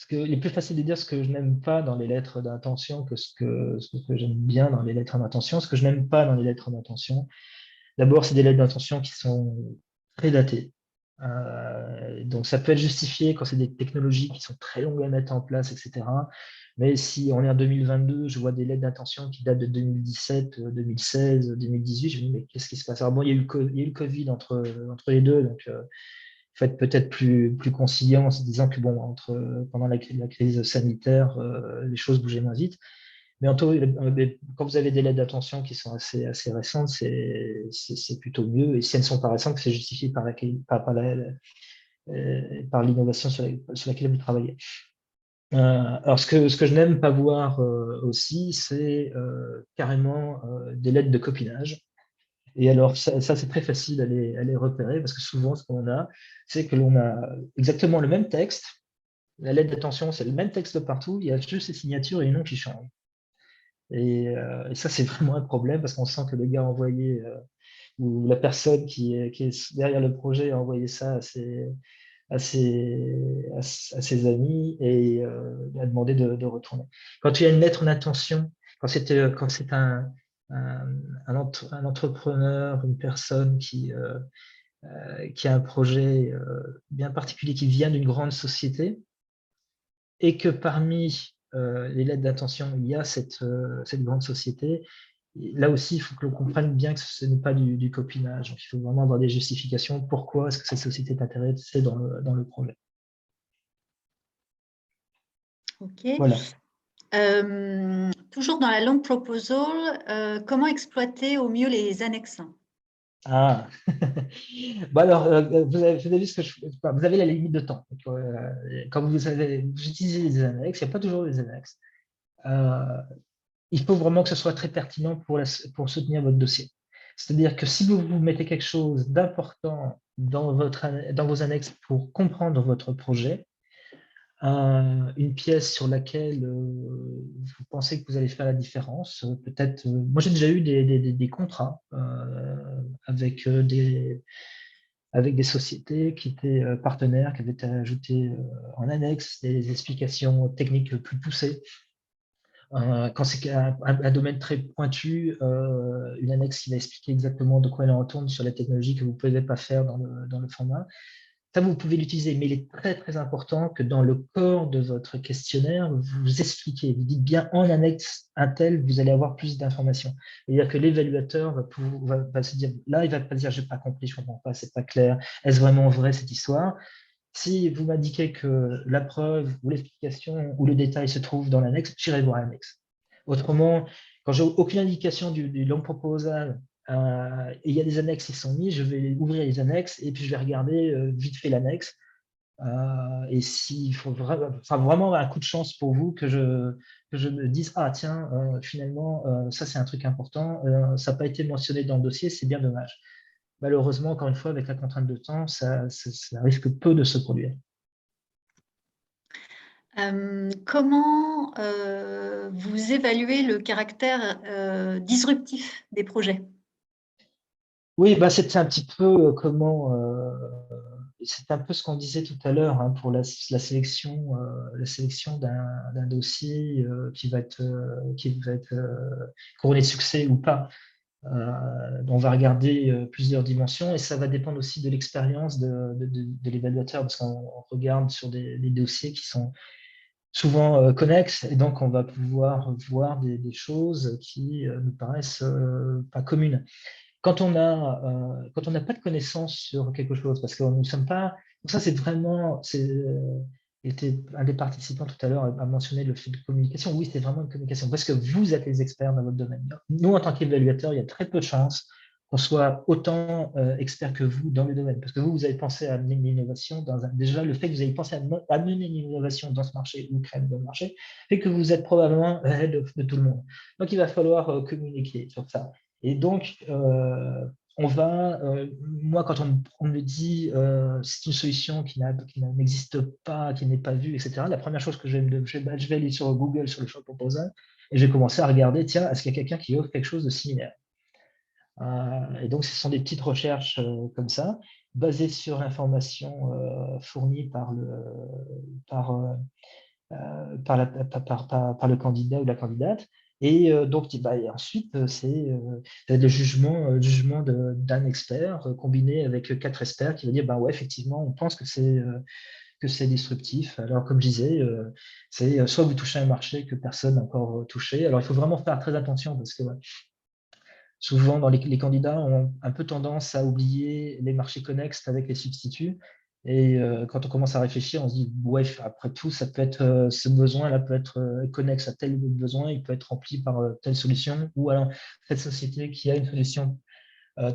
qu'il est plus facile de dire ce que je n'aime pas dans les lettres d'intention que ce que j'aime bien dans les lettres d'intention. Ce que je n'aime pas dans les lettres d'intention, d'abord, c'est des lettres d'intention qui sont très datées. Donc, ça peut être justifié quand c'est des technologies qui sont très longues à mettre en place, etc. Mais si on est en 2022, je vois des lettres d'intention qui datent de 2017, 2016, 2018, je me dis, mais qu'est-ce qui se passe? Alors bon, il y a eu le Covid entre les deux, donc il faut être peut-être plus conciliant en se disant que bon, pendant la crise sanitaire, les choses bougeaient moins vite. Mais quand vous avez des lettres d'intention qui sont assez récentes, c'est plutôt mieux. Et si elles ne sont pas récentes, c'est justifié par l'innovation sur laquelle vous travaillez. Alors, ce que je n'aime pas voir aussi, c'est carrément des lettres de copinage. Et alors, ça c'est très facile à les repérer, parce que souvent, ce qu'on a, c'est que l'on a exactement le même texte. La lettre d'intention, c'est le même texte partout, il y a juste les signatures et les noms qui changent. Et ça, c'est vraiment un problème, parce qu'on sent que le gars envoyé, ou la personne qui est derrière le projet a envoyé ça à ses amis et a demandé de retourner. Quand il y a une lettre d'intention, quand c'est un entrepreneur, une personne qui a un projet bien particulier, qui vient d'une grande société, et que parmi les lettres d'intention, il y a cette grande société, là aussi, il faut que l'on comprenne bien que ce n'est pas du copinage. Donc, il faut vraiment avoir des justifications. Pourquoi est-ce que cette société est intéressée dans le projet? OK. Voilà. Toujours dans la long proposal, comment exploiter au mieux les annexes? Ah, bon alors, vous avez vu vous avez la limite de temps. Quand vous utilisez les annexes, il n'y a pas toujours les annexes. Il faut vraiment que ce soit très pertinent pour soutenir votre dossier. C'est-à-dire que si vous mettez quelque chose d'important dans vos annexes pour comprendre votre projet, une pièce sur laquelle vous pensez que vous allez faire la différence, peut-être. Moi, j'ai déjà eu des contrats avec des sociétés qui étaient partenaires, qui avaient été ajoutées en annexe des explications techniques plus poussées. Quand c'est un domaine très pointu, une annexe qui va expliquer exactement de quoi elle en retourne sur la technologie que vous ne pouvez pas faire dans le format. Ça, vous pouvez l'utiliser, mais il est très, très important que dans le corps de votre questionnaire, vous expliquez, vous dites bien en annexe un tel, vous allez avoir plus d'informations. C'est-à-dire que l'évaluateur va se dire, là, il va pas dire, j'ai pas compris, je comprends pas, c'est pas clair, est-ce vraiment vrai cette histoire? Si vous m'indiquez que la preuve ou l'explication ou le détail se trouve dans l'annexe, j'irai voir l'annexe. Autrement, quand j'ai aucune indication du long proposal, et il y a des annexes qui sont mises, je vais ouvrir les annexes et puis je vais regarder vite fait l'annexe. Et s'il faut vraiment un coup de chance pour vous que je me dise, ah tiens, finalement, ça c'est un truc important, ça n'a pas été mentionné dans le dossier, c'est bien dommage. Malheureusement, encore une fois, avec la contrainte de temps, ça risque peu de se produire. Comment vous évaluez le caractère disruptif des projets? Oui, bah, c'est un petit peu c'est un peu ce qu'on disait tout à l'heure hein, pour la sélection d'un dossier qui va être couronné de succès ou pas. On va regarder plusieurs dimensions et ça va dépendre aussi de l'expérience de l'évaluateur parce qu'on regarde sur des dossiers qui sont souvent connexes et donc on va pouvoir voir des choses qui nous paraissent pas communes. Quand on n'a pas de connaissances sur quelque chose, parce que nous ne sommes pas. Ça, c'est vraiment. Était un des participants tout à l'heure a mentionné le fait de communication. Oui, c'est vraiment une communication, parce que vous êtes les experts dans votre domaine. Nous, en tant qu'évaluateurs, il y a très peu de chances qu'on soit autant experts que vous dans le domaine, parce que vous avez pensé à amener une innovation déjà, le fait que vous avez pensé à amener une innovation dans ce marché ou créer un nouveau marché fait que vous êtes probablement ahead de tout le monde. Donc, il va falloir communiquer sur ça. Et donc, moi, quand on me dit c'est une solution qui n'existe pas, qui n'est pas vue, etc., la première chose que je vais aller sur Google, sur le Shop Proposal, et je vais commencer à regarder, tiens, est-ce qu'il y a quelqu'un qui offre quelque chose de similaire? Et donc, ce sont des petites recherches comme ça, basées sur l'information fournie par le candidat ou la candidate. Et donc, ensuite, c'est le jugement d'un expert combiné avec 4 experts qui va dire, ouais, effectivement, on pense que c'est disruptif. Alors, comme je disais, c'est soit vous touchez un marché que personne n'a encore touché. Alors, il faut vraiment faire très attention parce que souvent, les candidats ont un peu tendance à oublier les marchés connexes avec les substituts. Et quand on commence à réfléchir, on se dit, ouais, après tout, ça peut être, ce besoin-là peut être connexe à tel besoin, il peut être rempli par telle solution, ou alors cette société qui a une solution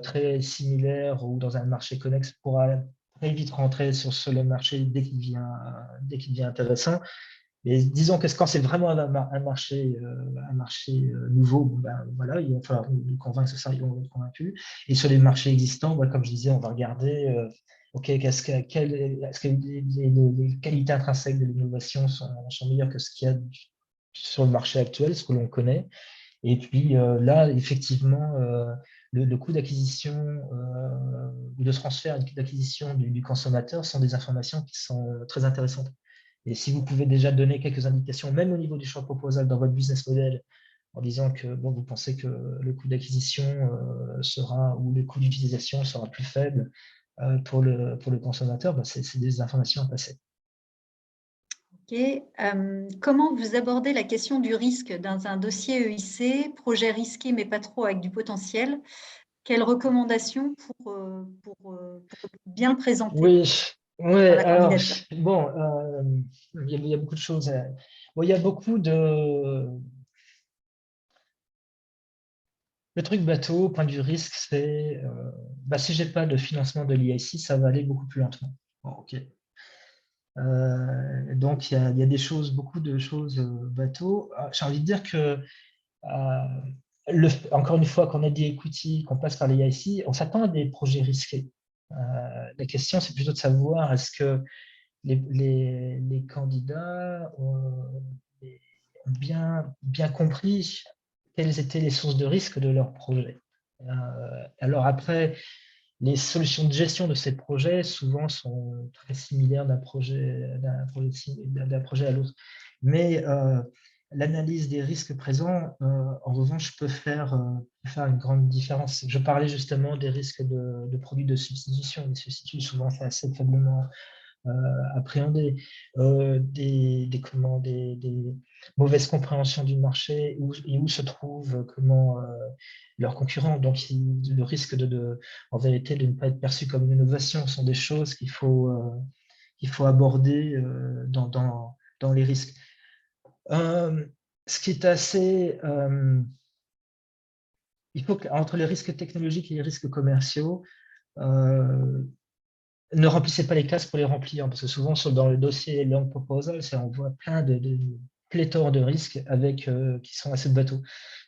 très similaire ou dans un marché connexe pourra très vite rentrer sur le marché dès qu'il devient intéressant. Et disons que quand c'est vraiment un marché nouveau, voilà, il va falloir nous convaincre, ça, ils vont être convaincus. Et sur les marchés existants, comme je disais, on va regarder, est-ce que les qualités intrinsèques de l'innovation sont meilleures que ce qu'il y a sur le marché actuel, ce que l'on connaît. Et puis là, effectivement, le coût d'acquisition ou de transfert d'acquisition du consommateur sont des informations qui sont très intéressantes. Et si vous pouvez déjà donner quelques indications, même au niveau du short proposal dans votre business model, en disant que vous pensez que le coût d'acquisition sera, ou le coût d'utilisation sera plus faible pour le consommateur, c'est des informations à passer. Ok. Comment vous abordez la question du risque dans un dossier EIC, projet risqué mais pas trop avec du potentiel? Quelles recommandations pour bien le présenter? Oui, alors, bon, il y a beaucoup de choses. Il y a beaucoup de... Le truc bateau, au point de vue risque, c'est si je n'ai pas de financement de l'IIC, ça va aller beaucoup plus lentement. Bon, ok. Donc, il y a beaucoup de choses bateau. J'ai envie de dire que, encore une fois, qu'on a des equity, qu'on passe par l'IIC, on s'attend à des projets risqués. La question, c'est plutôt de savoir est-ce que les candidats ont bien compris quelles étaient les sources de risque de leur projet. Alors après, les solutions de gestion de ces projets souvent sont très similaires d'un projet à l'autre. Mais l'analyse des risques présents, en revanche, peut faire une grande différence. Je parlais justement des risques de produits de substitution. Les substituts, souvent, c'est assez faiblement appréhender, des mauvaises compréhensions du marché et où se trouvent leurs concurrents. Donc, le risque en vérité de ne pas être perçu comme une innovation sont des choses qu'il faut aborder dans les risques. Ce qui est assez... il faut qu'entre les risques technologiques et les risques commerciaux, ne remplissez pas les cases pour les remplir, parce que souvent dans le dossier Long Proposal, on voit plein de pléthore de risques qui sont assez bateaux.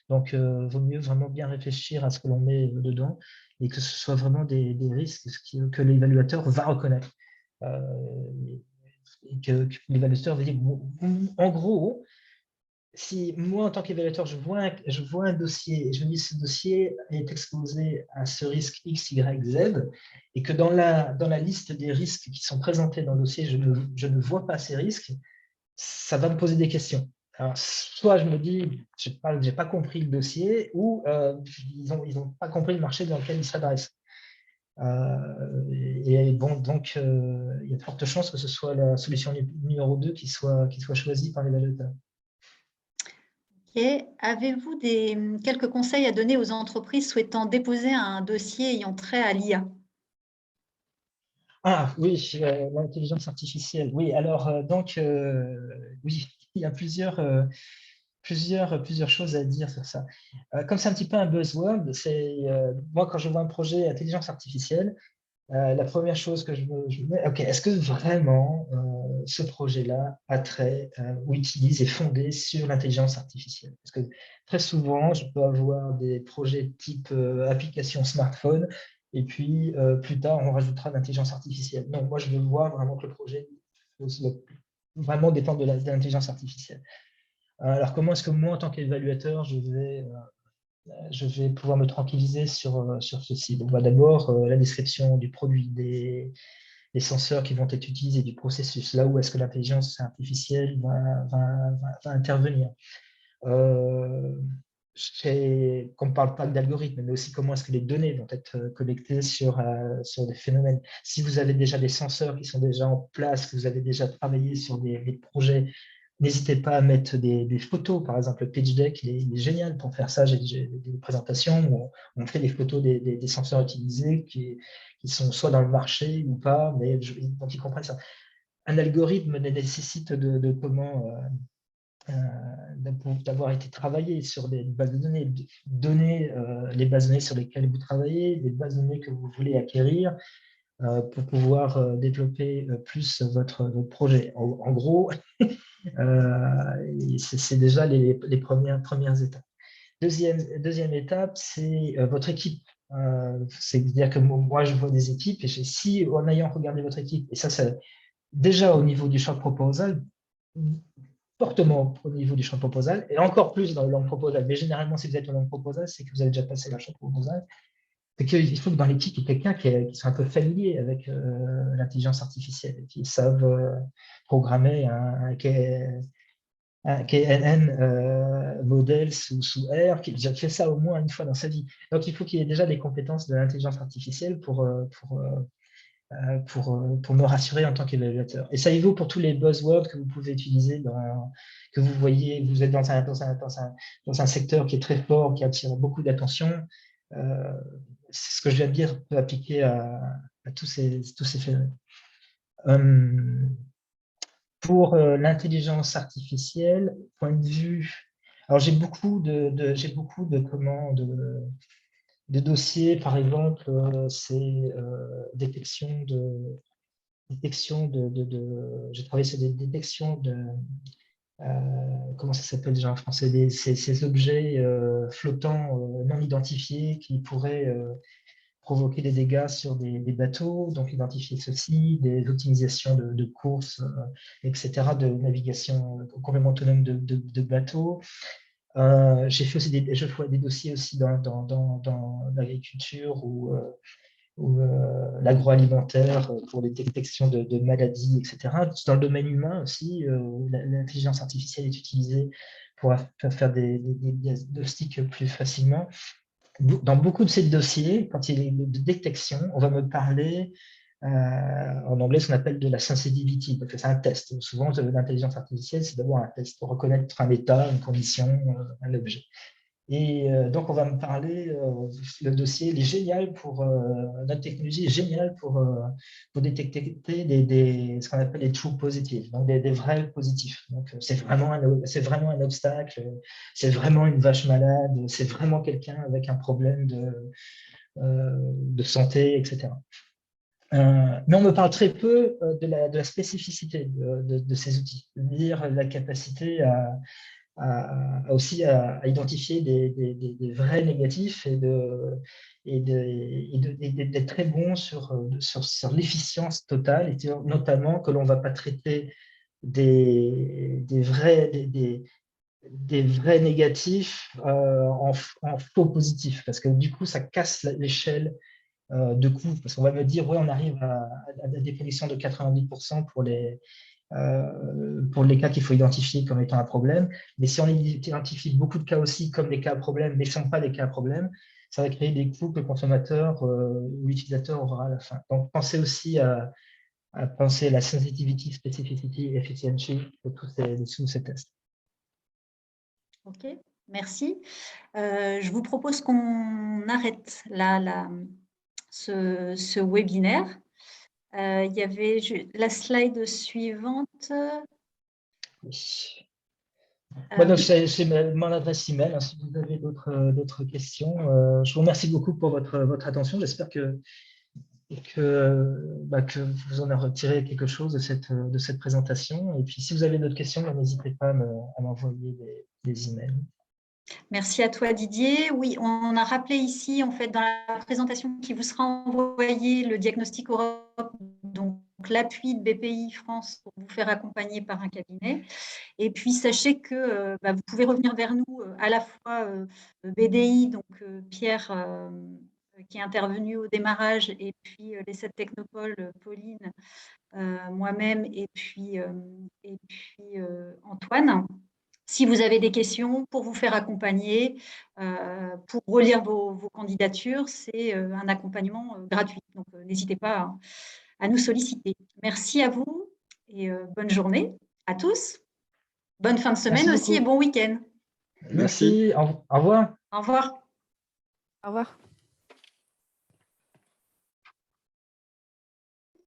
Donc, il vaut mieux vraiment bien réfléchir à ce que l'on met dedans et que ce soit vraiment des risques que l'évaluateur va reconnaître. Et que l'évaluateur va dire, en gros, si moi, en tant qu'évaluateur, je vois un dossier et je me dis que ce dossier est exposé à ce risque X, Y, Z, et que dans la liste des risques qui sont présentés dans le dossier, je ne vois pas ces risques, ça va me poser des questions. Alors, soit je me dis, je n'ai pas compris le dossier, ou ils n'ont pas compris le marché dans lequel ils s'adressent. Et bon, donc, il y a de fortes chances que ce soit la solution numéro 2 qui soit choisie par l'évaluateur. Okay. Avez-vous quelques conseils à donner aux entreprises souhaitant déposer un dossier ayant trait à l'IA? Ah oui, l'intelligence artificielle. Oui, alors oui, il y a plusieurs choses à dire sur ça. Comme c'est un petit peu un buzzword, moi quand je vois un projet intelligence artificielle, La première chose que je mets, ok, est-ce que vraiment ce projet-là a trait ou utilise et fondé sur l'intelligence artificielle? Parce que très souvent, je peux avoir des projets type application smartphone, et puis plus tard, on rajoutera l'intelligence artificielle. Non, moi, je veux voir vraiment que le projet vraiment dépend de l'intelligence artificielle. Alors, comment est-ce que moi, en tant qu'évaluateur, je vais pouvoir me tranquilliser sur ceci? Donc, d'abord, la description du produit, des senseurs qui vont être utilisés, du processus, là où est-ce que l'intelligence artificielle va intervenir. Qu'on ne parle pas d'algorithme, mais aussi comment est-ce que les données vont être collectées sur des phénomènes. Si vous avez déjà des senseurs qui sont déjà en place, que vous avez déjà travaillé sur des projets, n'hésitez pas à mettre des photos. Par exemple, le pitch deck, il est génial pour faire ça. J'ai des présentations où on fait des photos des senseurs utilisés qui sont soit dans le marché ou pas, mais donc ils comprennent ça. Un algorithme nécessite d'avoir été travaillé sur des bases de données, les bases de données sur lesquelles vous travaillez, des bases de données que vous voulez acquérir pour pouvoir développer plus votre projet. En gros, c'est déjà les premières étapes. Deuxième étape, c'est votre équipe. C'est-à-dire que moi, je vois des équipes, et si en ayant regardé votre équipe, et ça, c'est déjà au niveau du champ proposal, fortement au niveau du champ proposal, et encore plus dans le long proposal, mais généralement, si vous êtes au long proposal, c'est que vous avez déjà passé le champ proposal. C'est qu'il faut que dans l'équipe, il y ait quelqu'un qui soit un peu familier avec l'intelligence artificielle, qui savent programmer un KNN modèle sous R, qui a déjà fait ça au moins une fois dans sa vie. Donc, il faut qu'il y ait déjà des compétences de l'intelligence artificielle pour me rassurer en tant qu'évaluateur. Et ça y vaut pour tous les buzzwords que vous pouvez utiliser, que vous voyez, vous êtes dans un secteur qui est très fort, qui attire beaucoup d'attention. Ce que je viens de dire peut appliquer à tous ces phénomènes. Pour l'intelligence artificielle, point de vue, alors j'ai beaucoup de dossiers, par exemple, c'est détection j'ai travaillé sur des détections comment ça s'appelle déjà en français, ces objets flottants non identifiés qui pourraient provoquer des dégâts sur des bateaux, donc identifier ceci, des optimisations de courses, etc., de navigation complètement autonome de bateaux. J'ai fait aussi des dossiers aussi dans l'agriculture ou l'agroalimentaire pour les détections de maladies, etc. Dans le domaine humain aussi, l'intelligence artificielle est utilisée pour faire des diagnostics plus facilement. Dans beaucoup de ces dossiers, quand il y a de détection, on va me parler en anglais ce qu'on appelle de la sensitivity, parce que c'est un test. Souvent, l'intelligence artificielle, c'est d'abord un test pour reconnaître un état, une condition, un objet. Et donc, on va me parler, le dossier il est génial notre technologie est géniale pour détecter ce qu'on appelle les true positives, donc des vrais positifs. Donc, c'est vraiment un obstacle, c'est vraiment une vache malade, c'est vraiment quelqu'un avec un problème de santé, etc. Mais on me parle très peu de la spécificité de ces outils, c'est-à-dire la capacité aussi à identifier des vrais négatifs et d'être très bon sur l'efficience totale, et notamment que l'on ne va pas traiter des vrais négatifs en faux positifs, parce que du coup, ça casse l'échelle de coût, parce qu'on va me dire, ouais, on arrive à des conditions de 90% pour les cas qu'il faut identifier comme étant un problème. Mais si on identifie beaucoup de cas aussi comme des cas à problème, mais ce ne sont pas des cas à problème, ça va créer des coûts que le consommateur ou l'utilisateur aura à la fin. Donc, pensez aussi à penser à la sensitivity, specificity, efficiency de tous ces tests. OK, merci. Je vous propose qu'on arrête là ce webinaire. Il y avait la slide suivante. Oui. C'est mon adresse email. Hein, si vous avez d'autres questions, je vous remercie beaucoup pour votre attention. J'espère que que vous en avez retiré quelque chose de cette présentation. Et puis, si vous avez d'autres questions, n'hésitez pas à m'envoyer des emails. Merci à toi, Didier. Oui, on a rappelé ici, en fait, dans la présentation qui vous sera envoyée, le diagnostic Europe, donc l'appui de BPI France pour vous faire accompagner par un cabinet. Et puis, sachez que vous pouvez revenir vers nous à la fois BDI, donc Pierre, qui est intervenu au démarrage, et puis les 7 technopoles, Pauline, moi-même, et puis Antoine. Si vous avez des questions, pour vous faire accompagner, pour relire vos candidatures, c'est un accompagnement gratuit. Donc, n'hésitez pas à nous solliciter. Merci à vous et bonne journée à tous. Bonne fin de semaine aussi et bon week-end. Merci. Au revoir. Au revoir. Au revoir.